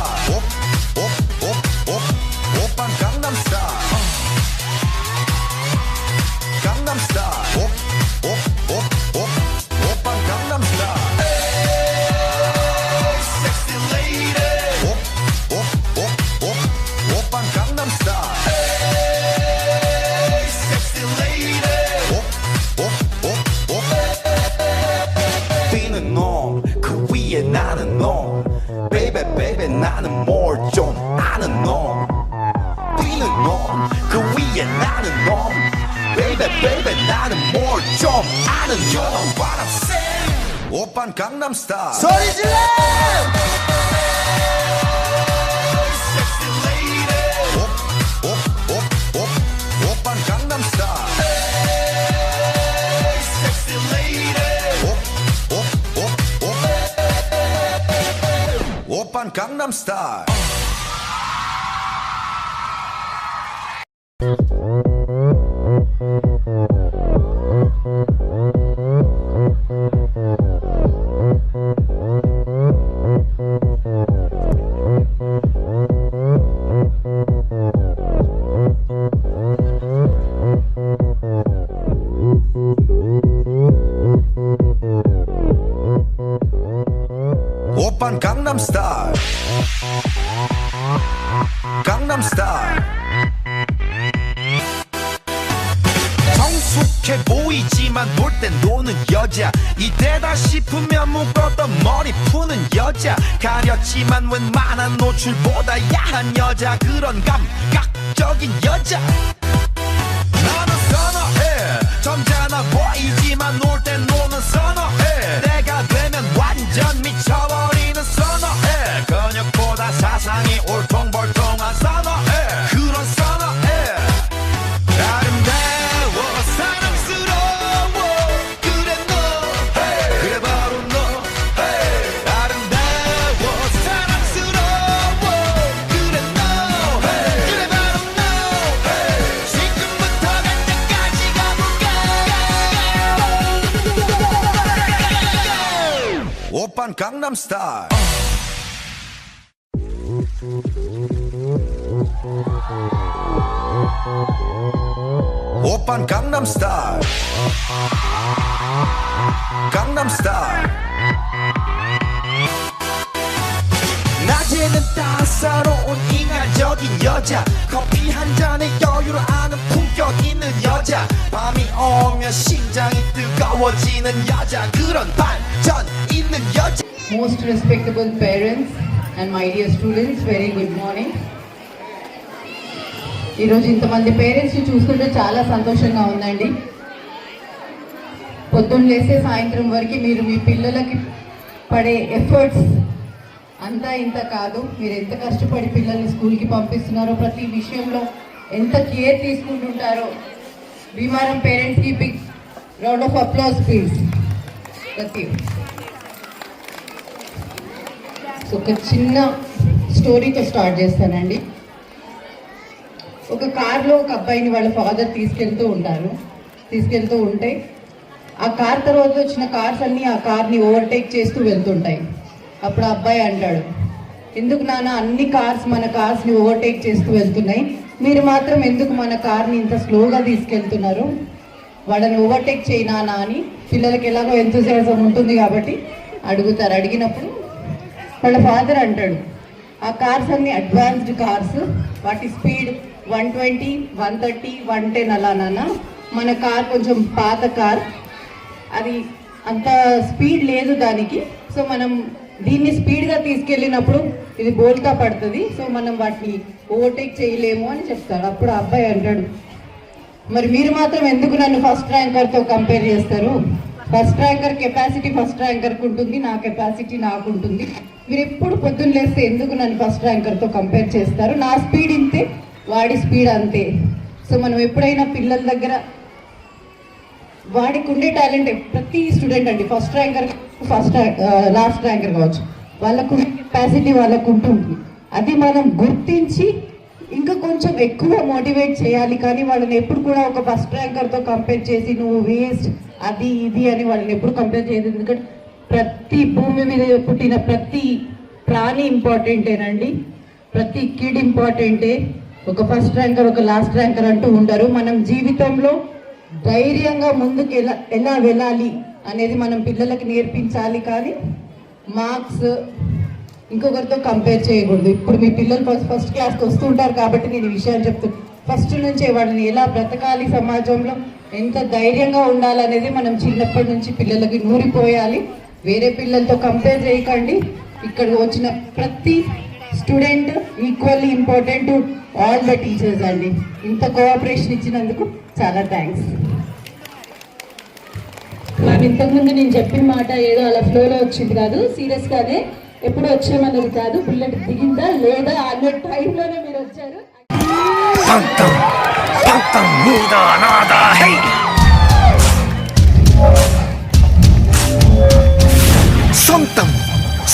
오빤 강남 스타일 강남 스타일 오빤 강남 스타일 Sexy lady 오빤 강남 스타일 Sexy lady 뛰는 놈그 위에 나는 놈 Baby baby 나는 뭘 좀 아는 놈 뛰는 놈그 위에 나는 놈 Baby baby 나는 뭘 좀 아는 You know what I'm saying 오빤 강남 스타일 소리 질러 Sexy lady 오빤 강남 스타일 Sexy lady Gangnam Style. Oppan Gangnam Style. Gangnam Style. 성숙해 보이지만 놀 땐 노는 여자 이때다 싶으면 묶었던 머리 푸는 여자 가렸지만 웬만한 노출보다 야한 여자 그런 감각적인 여자 나는 선어해 점잖아 보이지만 놀 땐 노는 선어해 내가 되면 완전 미쳐버리는 선어해 근육보다 사상이 울퉁불퉁한 선어해 그런 선어해 아름다워 사랑스러워 그래 너 그래 바로 너 아름다워 사랑스러워 그래 너 그래 바로 너 지금부터 갈 때까지 가볼까 오빤 강남 스타일 오빤 강남 스타일 강남 스타일 낮에는 따사로운 인간적인 여자 커피 한 잔에 여유를 아는 품격 있는 여자 밤이 오면 심장이 뜨거워지는 여자 그런 반전 있는 여자 Most respectable parents and my dear students, very good morning. ఈరోజు ఇంతమంది పేరెంట్స్ని చూస్తుంటే చాలా సంతోషంగా ఉందండి. పొద్దున్న లేసే సాయంత్రం వరకు మీరు మీ పిల్లలకి పడే ఎఫర్ట్స్ అంతా ఇంత కాదు. మీరు ఎంత కష్టపడి పిల్లల్ని స్కూల్కి పంపిస్తున్నారో ప్రతి విషయంలో ఎంత కేర్ తీసుకుంటుంటారో భీమారం పేరెంట్స్కి big round of applause please. ప్రతి ఒక చిన్న స్టోరీతో స్టార్ట్ చేస్తానండి. ఒక కార్లో ఒక అబ్బాయిని వాళ్ళ ఫాదర్ తీసుకెళ్తూ ఉంటే ఆ కార్ తర్వాత వచ్చిన కార్స్ అన్నీ ఆ కార్ని ఓవర్టేక్ చేస్తూ వెళ్తుంటాయి. అప్పుడు ఆ అబ్బాయి అంటాడు, ఎందుకు నాన్న అన్ని కార్స్ మన కార్స్ని ఓవర్టేక్ చేస్తూ వెళ్తున్నాయి, మీరు మాత్రం ఎందుకు మన కార్ని ఇంత స్లోగా తీసుకెళ్తున్నారు, వాళ్ళని ఓవర్టేక్ చేయనా అని పిల్లలకి ఎలాగో ఎంతూజియాజం ఉంటుంది కాబట్టి అడుగుతారు. అడిగినప్పుడు వాళ్ళ ఫాదర్ అంటాడు, ఆ కార్స్ అన్ని అడ్వాన్స్డ్ కార్స్, వాటి స్పీడ్ 120, 130, 110 అలా నాన్న, మన కార్ కొంచెం పాత కార్, అది అంత స్పీడ్ లేదు దానికి, సో మనం దీన్ని స్పీడ్గా తీసుకెళ్ళినప్పుడు ఇది బోల్తా పడుతుంది, సో మనం వాటిని ఓవర్టేక్ చేయలేము అని చెప్తాడు. అప్పుడు ఆ అబ్బాయి అంటాడు, మరి మీరు మాత్రం ఎందుకు నన్ను ఫస్ట్ ర్యాంకర్తో కంపేర్ చేస్తారు, ఫస్ట్ ర్యాంకర్ కెపాసిటీ ఫస్ట్ ర్యాంకర్కి ఉంటుంది, నా కెపాసిటీ నాకు ఉంటుంది, మీరు ఎప్పుడు పొద్దున్న లేస్తే ఎందుకు నన్ను ఫస్ట్ ర్యాంకర్తో కంపేర్ చేస్తారు, నా స్పీడ్ ఇంతే వాడి స్పీడ్ అంతే. సో మనం ఎప్పుడైనా పిల్లల దగ్గర వాడికి ఉండే టాలెంట్ ప్రతి స్టూడెంట్ అండి, ఫస్ట్ ర్యాంకర్ లాస్ట్ ర్యాంకర్ కావచ్చు, వాళ్ళకు కెపాసిటీ వాళ్ళకు ఉంటుంది, అది మనం గుర్తించి ఇంకా కొంచెం ఎక్కువ మోటివేట్ చేయాలి. కానీ వాళ్ళని ఎప్పుడు కూడా ఒక ఫస్ట్ ర్యాంకర్తో కంపేర్ చేసి నువ్వు వేస్ట్ అది ఇది అని వాళ్ళని ఎప్పుడు కంపేర్ చేయదు. ఎందుకంటే ప్రతి భూమి మీద పుట్టిన ప్రతి ప్రాణి ఇంపార్టెంటేనండి, ప్రతి కిడ్ ఇంపార్టెంటే. ఒక ఫస్ట్ ర్యాంకర్ ఒక లాస్ట్ ర్యాంకర్ అంటూ ఉండరు. మనం జీవితంలో ధైర్యంగా ముందుకు ఎలా వెళ్ళాలి అనేది మనం పిల్లలకి నేర్పించాలి. కానీ మార్క్స్ ఇంకొకరితో కంపేర్ చేయకూడదు. ఇప్పుడు మీ పిల్లలు ఫస్ట్ క్లాస్కి వస్తుంటారు కాబట్టి నేను ఈ విషయాలు చెప్తున్నాను. ఫస్ట్ నుంచే వాళ్ళని ఎలా బ్రతకాలి, సమాజంలో ఎంత ధైర్యంగా ఉండాలనేది మనం చిన్నప్పటి నుంచి పిల్లలకి నూరిపోయాలి. వేరే పిల్లలతో కంపేర్ చేయకండి. ఇక్కడ వచ్చిన ప్రతి student equally important to all the teachers అండి. ఇంత కోఆపరేషన్ ఇచ్చినందుకు చాలా థ్యాంక్స్. మ్యామ్, ఇంతకుముందు నేను చెప్పిన మాట ఏదో అలా ఫ్లోలో వచ్చింది కాదు, సీరియస్గానే ఎప్పుడు వచ్చామన్నది కాదు, బుల్లెట్ దిగిందా లేదా అన్న టైంలోనే మీరు వచ్చారు.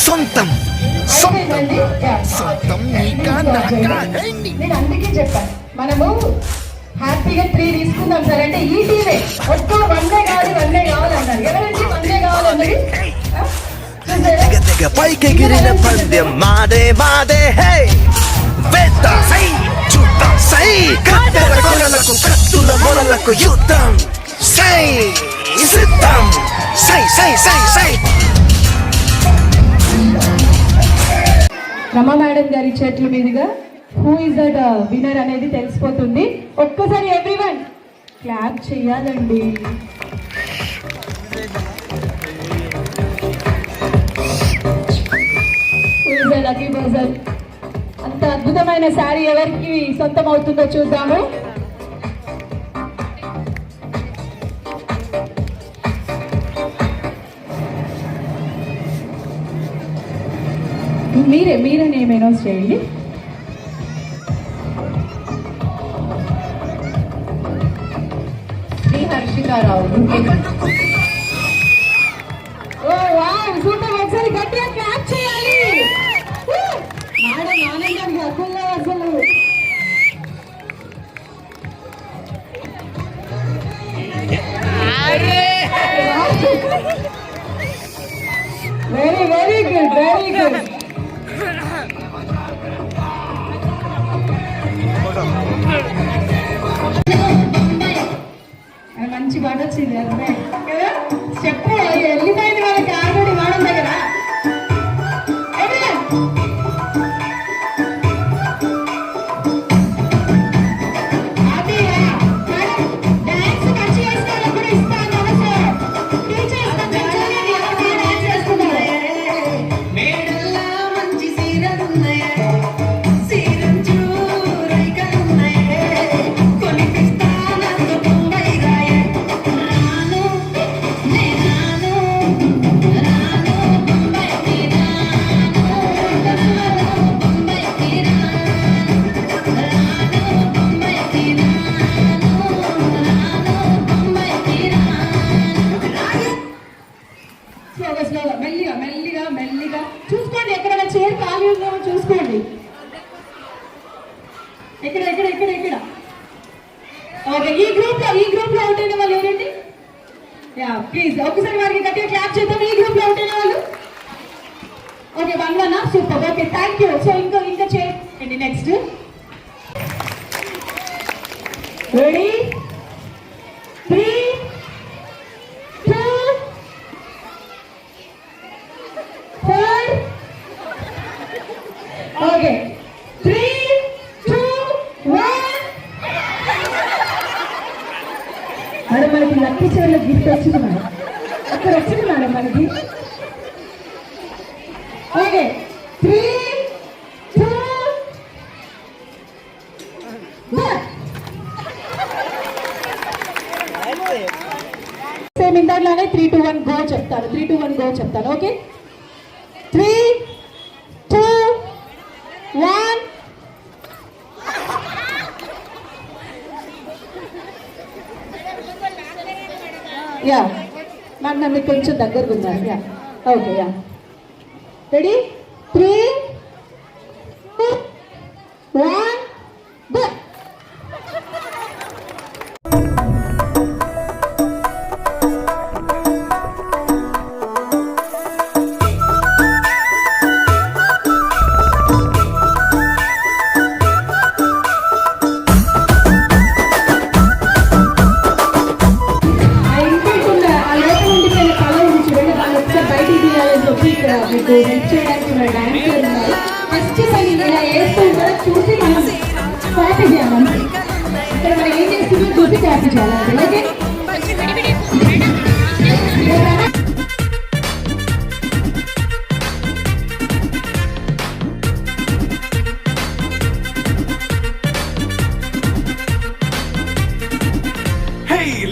సొంతం అయిపోయిందండి. నేను అందుకే చెప్పాను మనము హ్యాపీగా 3 తీసుకుందాం సార్ అంటే ఈ టీమే ఒక్క 1 కావాలన్నారు. ఎవరి నుంచి 1 కావాలన్నది పైకెగిరిన పందెం మాదే మాదే హే వేద్దాం సై చూద్దాం సై కత్తెర కొనలకు కత్తుల మొనలకు యుద్ధం సై సిద్ధం సై సై సై సై. రమా మేడం గారి చేతుల మీదుగా హూ ఇస్ దట్ విన్నర్ అనేది తెలిసిపోతుంది. ఒక్కసారి ఎవ్రీవన్ క్లాప్ చేయాలండి. Lucky person. అంత అద్భుతమైన శారీ ఎవరికి సొంతం అవుతుందో చూద్దాము. మీరే నేమ్ అనౌన్స్ చేయండి. శ్రీ హర్షితారావు. ఓ వావ్ సూపర్. ఒకసారి గట్టిగా క్లాప్ చేయాలి. మేడం ఆనందానికి అసలు వెరీ గుడ్. మంచి పాట వచ్చింది అదే కదా. చెప్పు వెళ్ళిపోయింది వాళ్ళకి ఆల్రెడీ మేడం దగ్గర. మెల్లిగా చూసుకోండి. ఎక్కడైనా చైర్ ఖాళీ ఉందేమో చూసుకోండి. ఇక్కడ ఓకే. ఈ గ్రూప్ లో అవుట్ అయిన వాళ్ళు ఎవరండి? యా ప్లీజ్ ఒకసారి వారికి గట్టిగా క్లాప్ చేద్దాం. ఈ గ్రూప్ లో అవుట్ అయిన వాళ్ళు. ఓకే బంగ్లానా super. Okay thank you. So ఇంకా చైర్ అండి. Next ready 3 2 4 okay 3 2 1. మేడం మనకి లక్కీ చైర్లో గిఫ్ట్ వచ్చింది మేడం. అక్కడ వచ్చింది మేడం మనకి. ఓకే 3 2 1. సేమ్ ఇందాకలానే 3 2 1 గో చెప్తాను. 3 2 1 గో చెప్తాను. ఓకే 3 2 1. యా మ్యామ్ నన్ను కొంచెం దగ్గరకు ఉన్నారు. Yeah okay yeah ready 3 2 1 go. మీకు హెల్ప్ చేయడానికి మన డాన్సర్ ఉన్నారు. ఫస్ట్ పని ఇలా వేస్తూ కూడా చూసి మనం కాపీ చేయాలి. ఇక్కడ మనం ఏం చేస్తుందో చూసి కాపీ చేయాలి. ఓకే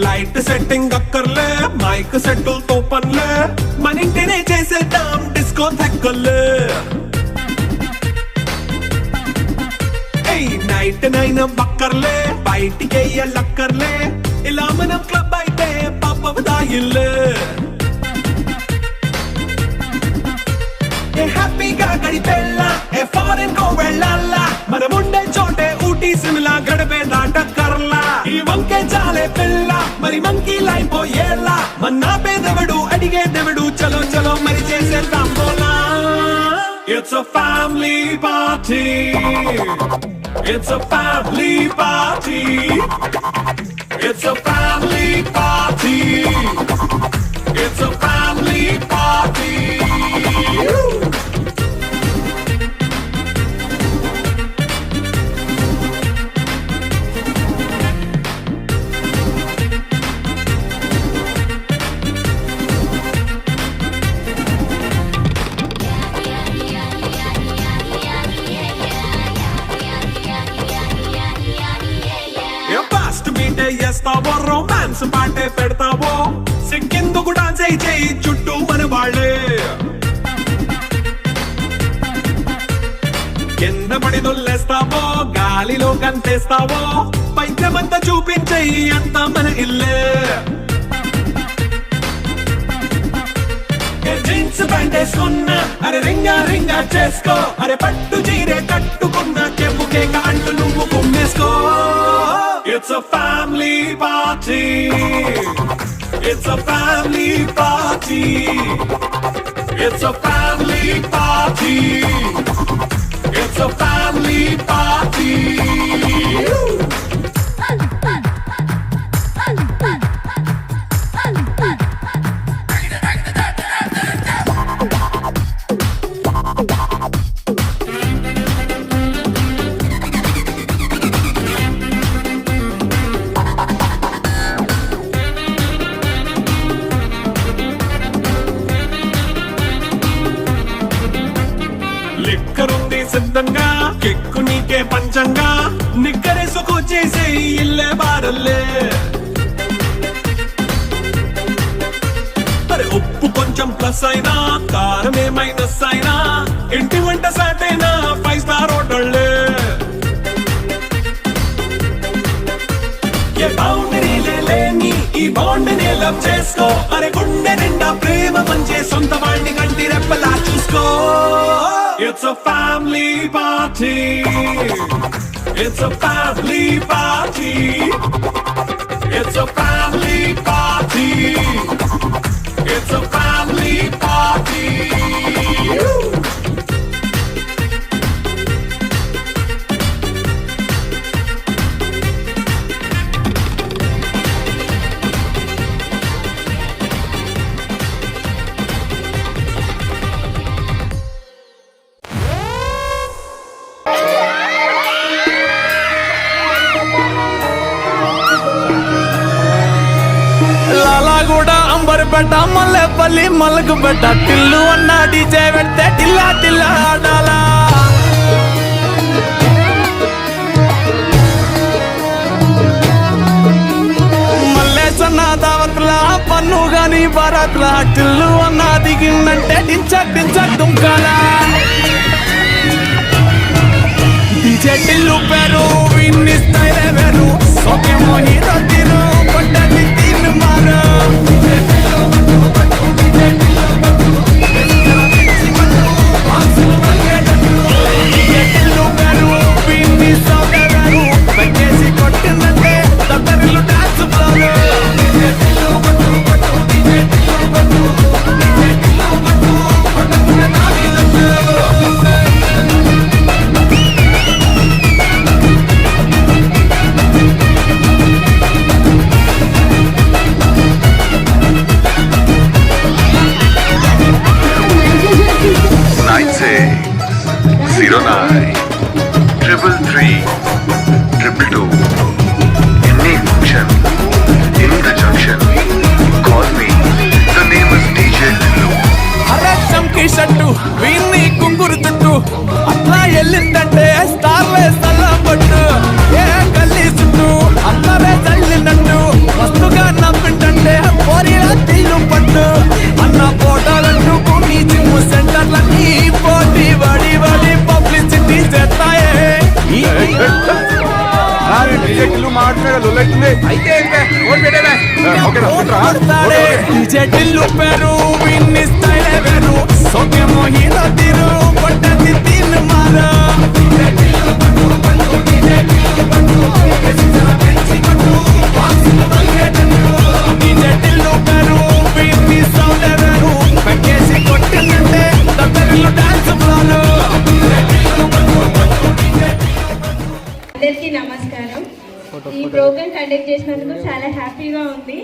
లైట్ సెట్టింగ్ అక్కర్లే, మైక్ సెట్టులతో పనులే, మన ఇంటినే చేసేద్దాం డిస్కో థెక్కలే. నైట్ 9 బక్కర్లే, బయటికి వెయ్యలక్కర్లే, ఇలా మనం క్లబ్ అయితే పాప దాయిల్లే. హ్యాపీగా గడిపెళ్ళా ఏ ఫారెన్ కో వెళ్ళాలా మనముండే చోటే ఊటీ సిమ్లా గడిపే దాటక్కర్లా ఈ వంకే చాలే పిల్ల మరి మంకీ లైన్ పోయేలా మన్నా పేదవడు అడిగేదెవడు చలో చలో మరి చేసేద్దాం బోలా It's a family party. It's a family party. It's a family party. It's a family party. చేస్తావో రొమాన్స్ పాటే పెడతావో సిక్కిందుకు డాన్స్ చేయి చుట్టూ మన వాళ్ళే కింద పడి దొల్లేస్తావో గాలిలో కంటేస్తావో పైద్యమంతా చూపించేయి అంత మన ఇల్లే జీన్స్ ప్యాంట్ వేసుకున్నా అరే రింగా రింగా చేసుకో అరే పట్టు చీరే కట్టుకున్న చెప్పుకే కాళ్ళు నువ్వు కుమ్మేసుకో It's a family party. It's a family party. It's a family party. It's a family party. సిద్ధంగా కెక్కు నీకే పంచంగా నిక్కరేసుకు చేసే ఇల్లే బారల్లే అరే ఉప్పు కొంచెం ప్లస్ అయినా కారమే మైనస్ అయినా ఇంటి వంట సాటైనా 5 స్టార్ హోటళ్ళే ఏ బౌండరీ లేని ఈ బాండ్ని లవ్ చేసుకో అరే గుండె నిండా ప్రేమ పంచే సొంత వాడిని కంటి రెప్పలా చూసుకో It's a family party. It's a family party. It's a family party. It's a family party. పెట్ట మల్లెపల్లి మల్లకు పెట్ట టిల్లు అన్న డీజే పెడితే టిల్లా టిల్లా ఆడాలా మల్లేసన్న దావత్లా పన్ను గాని బారాత్లా టిల్లు అన్న దిగిందంటే టించక్ టించక్ దుంకాలా డీజే టిల్లు పేరు విన్ని స్టైలే వేరు సోకేమో హీరో తీరు కొట్టది తీరు మారు వీన్ని కుంగురు చుట్టూ అట్లా వెళ్ళిందంటే స్టార్లే సల్లం పట్టు ఏ గల్లీ చుట్టూ అందరే చల్లినట్టు మస్తుగా నవ్వింటే పోరీలా తిల్లు పట్టు అన్న ఫోటోలంటూ కొన్ని జిమ్ సెంటర్లన్నీ పోటీ పడి పడి పబ్లిసిటీ చేస్తాయే డీజే టిల్లు పేరు విన్ని స్టైలే వేరు ಸೌಖ್ಯ ಮೋಹಿತ ತಿರು ಪಟ್ಟದಿ ತಿನ್ ಮಾರ అందరికీ నమస్కారం. ఈ ప్రోగ్రామ్ కండక్ట్ చేసినందుకు చాలా హ్యాపీగా ఉంది.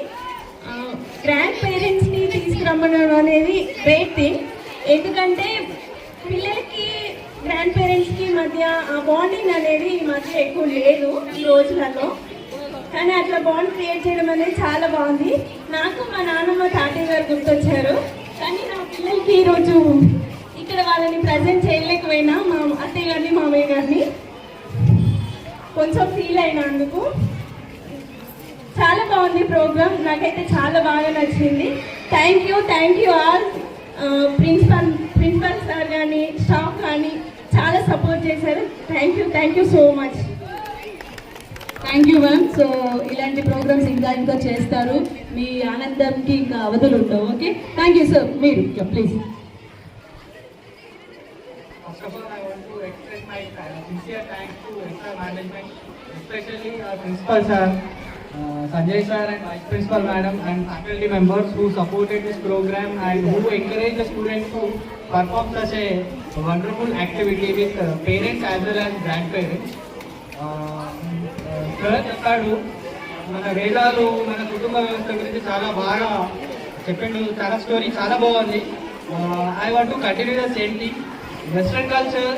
గ్రాండ్ పేరెంట్స్ని తీసుకురమ్మడం అనేది గ్రేట్ థింగ్. ఎందుకంటే పిల్లలకి గ్రాండ్ పేరెంట్స్కి మధ్య ఆ బాండింగ్ అనేది ఈ మధ్య ఎక్కువ లేదు ఈ రోజులలో. కానీ అట్లా బాండ్ క్రియేట్ చేయడం అనేది చాలా బాగుంది. నాకు మా నాన్నమ్మ తాతయ్య గారు గుర్తొచ్చారు. కానీ నా పిల్లలకి ఈరోజు ఇక్కడ వాళ్ళని ప్రజెంట్ చేయలేకపోయినా మా అత్తయ్య గారిని మామయ్య గారిని కొంచెం ఫీల్ అయినందుకు. చాలా బాగుంది ప్రోగ్రామ్, నాకైతే చాలా బాగా నచ్చింది. Thank you all. Principal sir కానీ స్టాఫ్ కానీ చాలా సపోర్ట్ చేశారు. Thank you so much. Thank you ma'am. So ఇలాంటి ప్రోగ్రామ్స్ ఇంకా చేస్తారు, మీ ఆనందంకి ఇంకా అవధులు ఉండవు. Okay, thank you sir. మీరు please. First of all, I want to express my sincere thanks to extra management, especially our principal sir, Sanjay sir and vice principal madam and faculty members who supported this program and who encouraged the students to perform such a wonderful activity with parents as well as grandparents. Sir చెప్పాడు, మన వేదాలు మన కుటుంబ వ్యవస్థ గురించి చాలా బాగా చెప్పిండు. చాలా స్టోరీ చాలా బాగుంది. I want to continue the same thing. Western culture,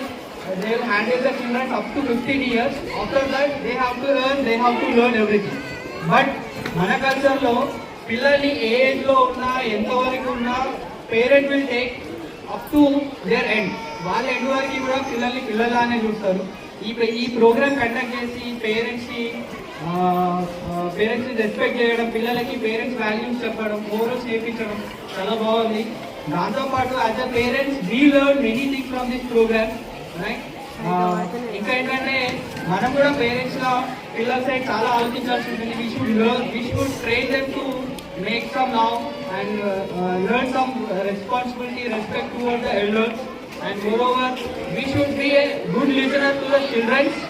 they will handle the children up to 15 years. After that, they have to learn everything. But మన కల్చర్లో పిల్లల్ని ఏ ఏజ్లో ఉన్నా ఎంతవరకు ఉన్నా parent will take up to their end. వాళ్ళ end వరకు కూడా పిల్లల్ని పిల్లలానే చూస్తారు. ఈ ప్రోగ్రామ్ కండక్ట్ చేసి పేరెంట్స్ని రెస్పెక్ట్ చేయడం, పిల్లలకి పేరెంట్స్ వాల్యూస్ చెప్పడం, మోరల్స్ నేర్పించడం చాలా బాగుంది. దాంతోపాటు as a parents we learn many things from this programme, right. ఇంకా ఏంటంటే మనం కూడా పేరెంట్స్గా పిల్లల సైడ్ చాలా ఆలోచించాల్సి ఉంటుంది. We should train them to make some now and learn some responsibility, respect toward the elders. And moreover we should be a good listener to the childrens.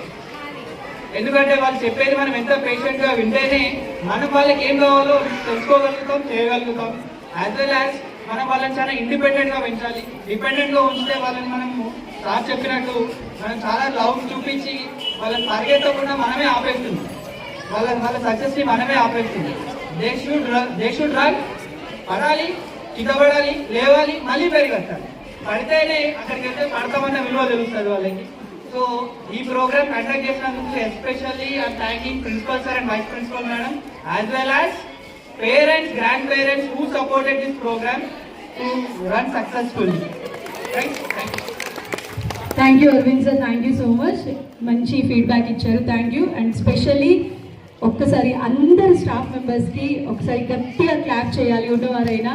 ఎందుకంటే వాళ్ళు చెప్పేది మనం ఎంత పేషెంట్గా వింటేనే మనం వాళ్ళకి ఏం కావాలో తెలుసుకోగలుగుతాం, చేయగలుగుతాం. యాజ్ వెల్ యాజ్ మనం వాళ్ళని చాలా ఇండిపెండెంట్గా పెంచాలి. డిపెండెంట్గా ఉంచితే వాళ్ళని మనము సార్ చెప్పినట్టు మనం చాలా లవ్ చూపించి వాళ్ళని పరిగెత్తకుండా మనమే ఆపేస్తుంది, వాళ్ళ సక్సెస్ని మనమే ఆపేస్తుంది. దే షుడ్ రన్, పడాలి, కిందపడాలి, లేవాలి, మళ్ళీ పెరిగెత్తాలి. పడితేనే అక్కడికి వెళ్తే పడతామన్న విలువ తెలుస్తుంది వాళ్ళకి. సో ఈ ప్రోగ్రామ్ కండక్ట్ చేసినందుకు especially I'm thanking principal sir and vice principal madam as well as parents, grandparents who supported this program to run successfully. Right? Thank you. Thank you Aravind sir, thank you so much. మంచి feedback ఇచ్చారు, thank you. And specially ఒక్కసారి అందరు staff మెంబర్స్కి ఒకసారి గట్టిగా clap చేయాలి. ఉన్నవారైనా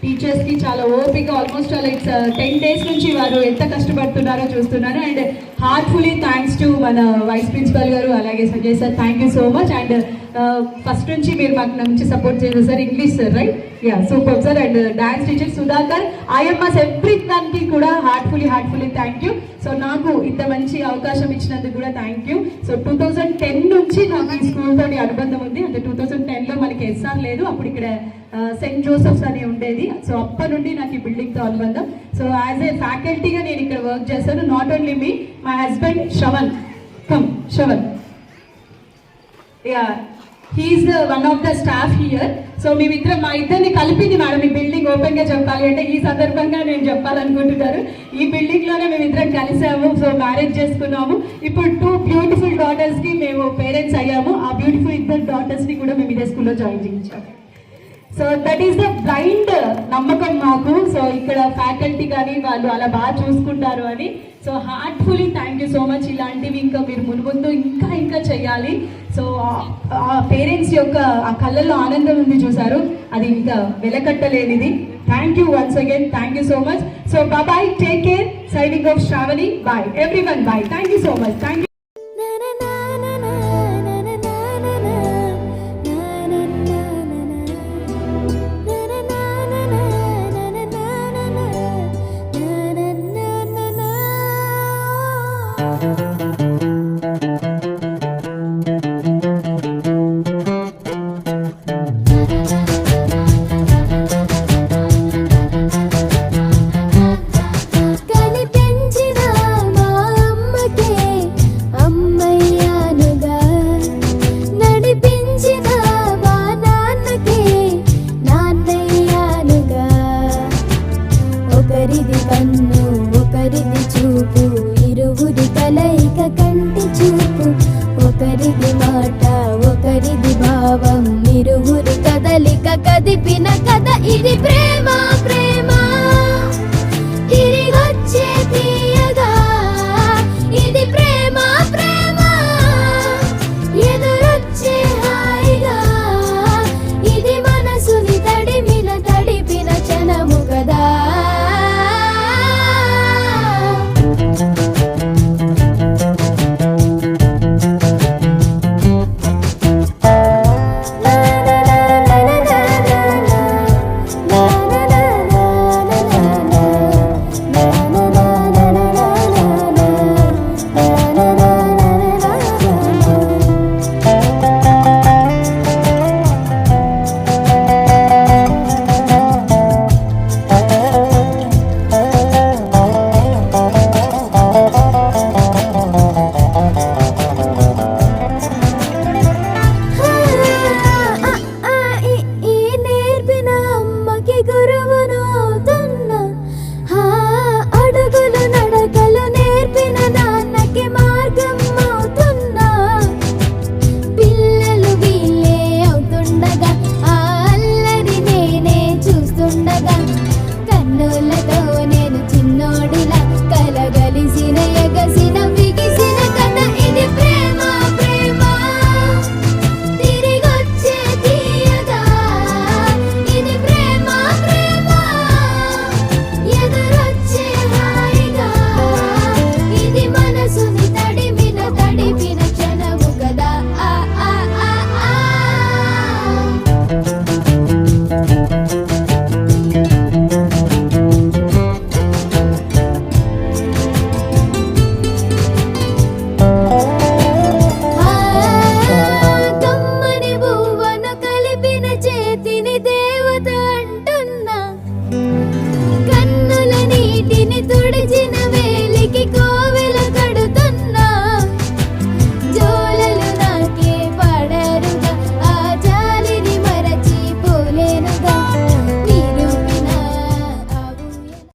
టీచర్స్కి చాలా ఓపిక, ఆల్మోస్ట్ అలా ఇట్స్ 10 days నుంచి వారు ఎంత కష్టపడుతున్నారో చూస్తున్నాను. అండ్ హార్ట్ఫుల్లీ థ్యాంక్స్ టు మన వైస్ ప్రిన్సిపల్ గారు అలాగే Sanjay sir, thank you so much. And first నుంచి మీరు మాకు మంచి సపోర్ట్ చేశారు sir. English sir, right? Yeah, super sir. And dance teacher Sudhakar, IMS every దానికి కూడా హార్ట్ఫుల్లీ థ్యాంక్ యూ. సో నాకు ఇంత మంచి అవకాశం ఇచ్చినందుకు కూడా థ్యాంక్ యూ. సో 2010 నుంచి నాకు ఈ స్కూల్ తోటి అనుబంధం ఉంది. అంటే 2010లో మనకి ఎస్ఆర్ లేదు, అప్పుడు ఇక్కడ సెయింట్ జోసెఫ్స్ అని ఉండేది. సో అప్పటి నుండి నాకు ఈ బిల్డింగ్తో అనుబంధం. సో యాజ్ ఏ ఫ్యాకల్టీగా నేను ఇక్కడ వర్క్ చేశాను. Not only me, my husband Shravan, Shravan, yeah, he is one of the staff here. So మేమిద్దరం, మా ఇద్దరిని కలిపింది మేడం ఈ బిల్డింగ్. ఓపెన్గా చెప్పాలి అంటే ఈ సందర్భంగా నేను చెప్పాలనుకుంటున్నారు. ఈ బిల్డింగ్లోనే మేమిద్దరం కలిసాము. సో మ్యారేజ్ చేసుకున్నాము. ఇప్పుడు 2 బ్యూటిఫుల్ డాటర్స్కి మేము పేరెంట్స్ అయ్యాము. ఆ బ్యూటిఫుల్ 2 డాటర్స్ని కూడా మేము ఇదే స్కూల్లో జాయిన్ చేయించాము. So that is the blind నమ్మకం మాకు. సో ఇక్కడ ఫ్యాకల్టీ కానీ వాళ్ళు అలా బాగా చూసుకుంటారు అని. So heartfully thank you so much. ఇలాంటివి ఇంకా మీరు ముందు ఇంకా చేయాలి. సో ఆ పేరెంట్స్ యొక్క ఆ కళ్ళల్లో ఆనందం ఉంది చూసారు, అది ఇంకా వెలకట్టలేనిది. Thank you once again, thank you so much. So bye, take care, signing off Shravani, bye everyone, bye. Thank you so much, thank you. కదిపిన కథ ఇది ప్రేమ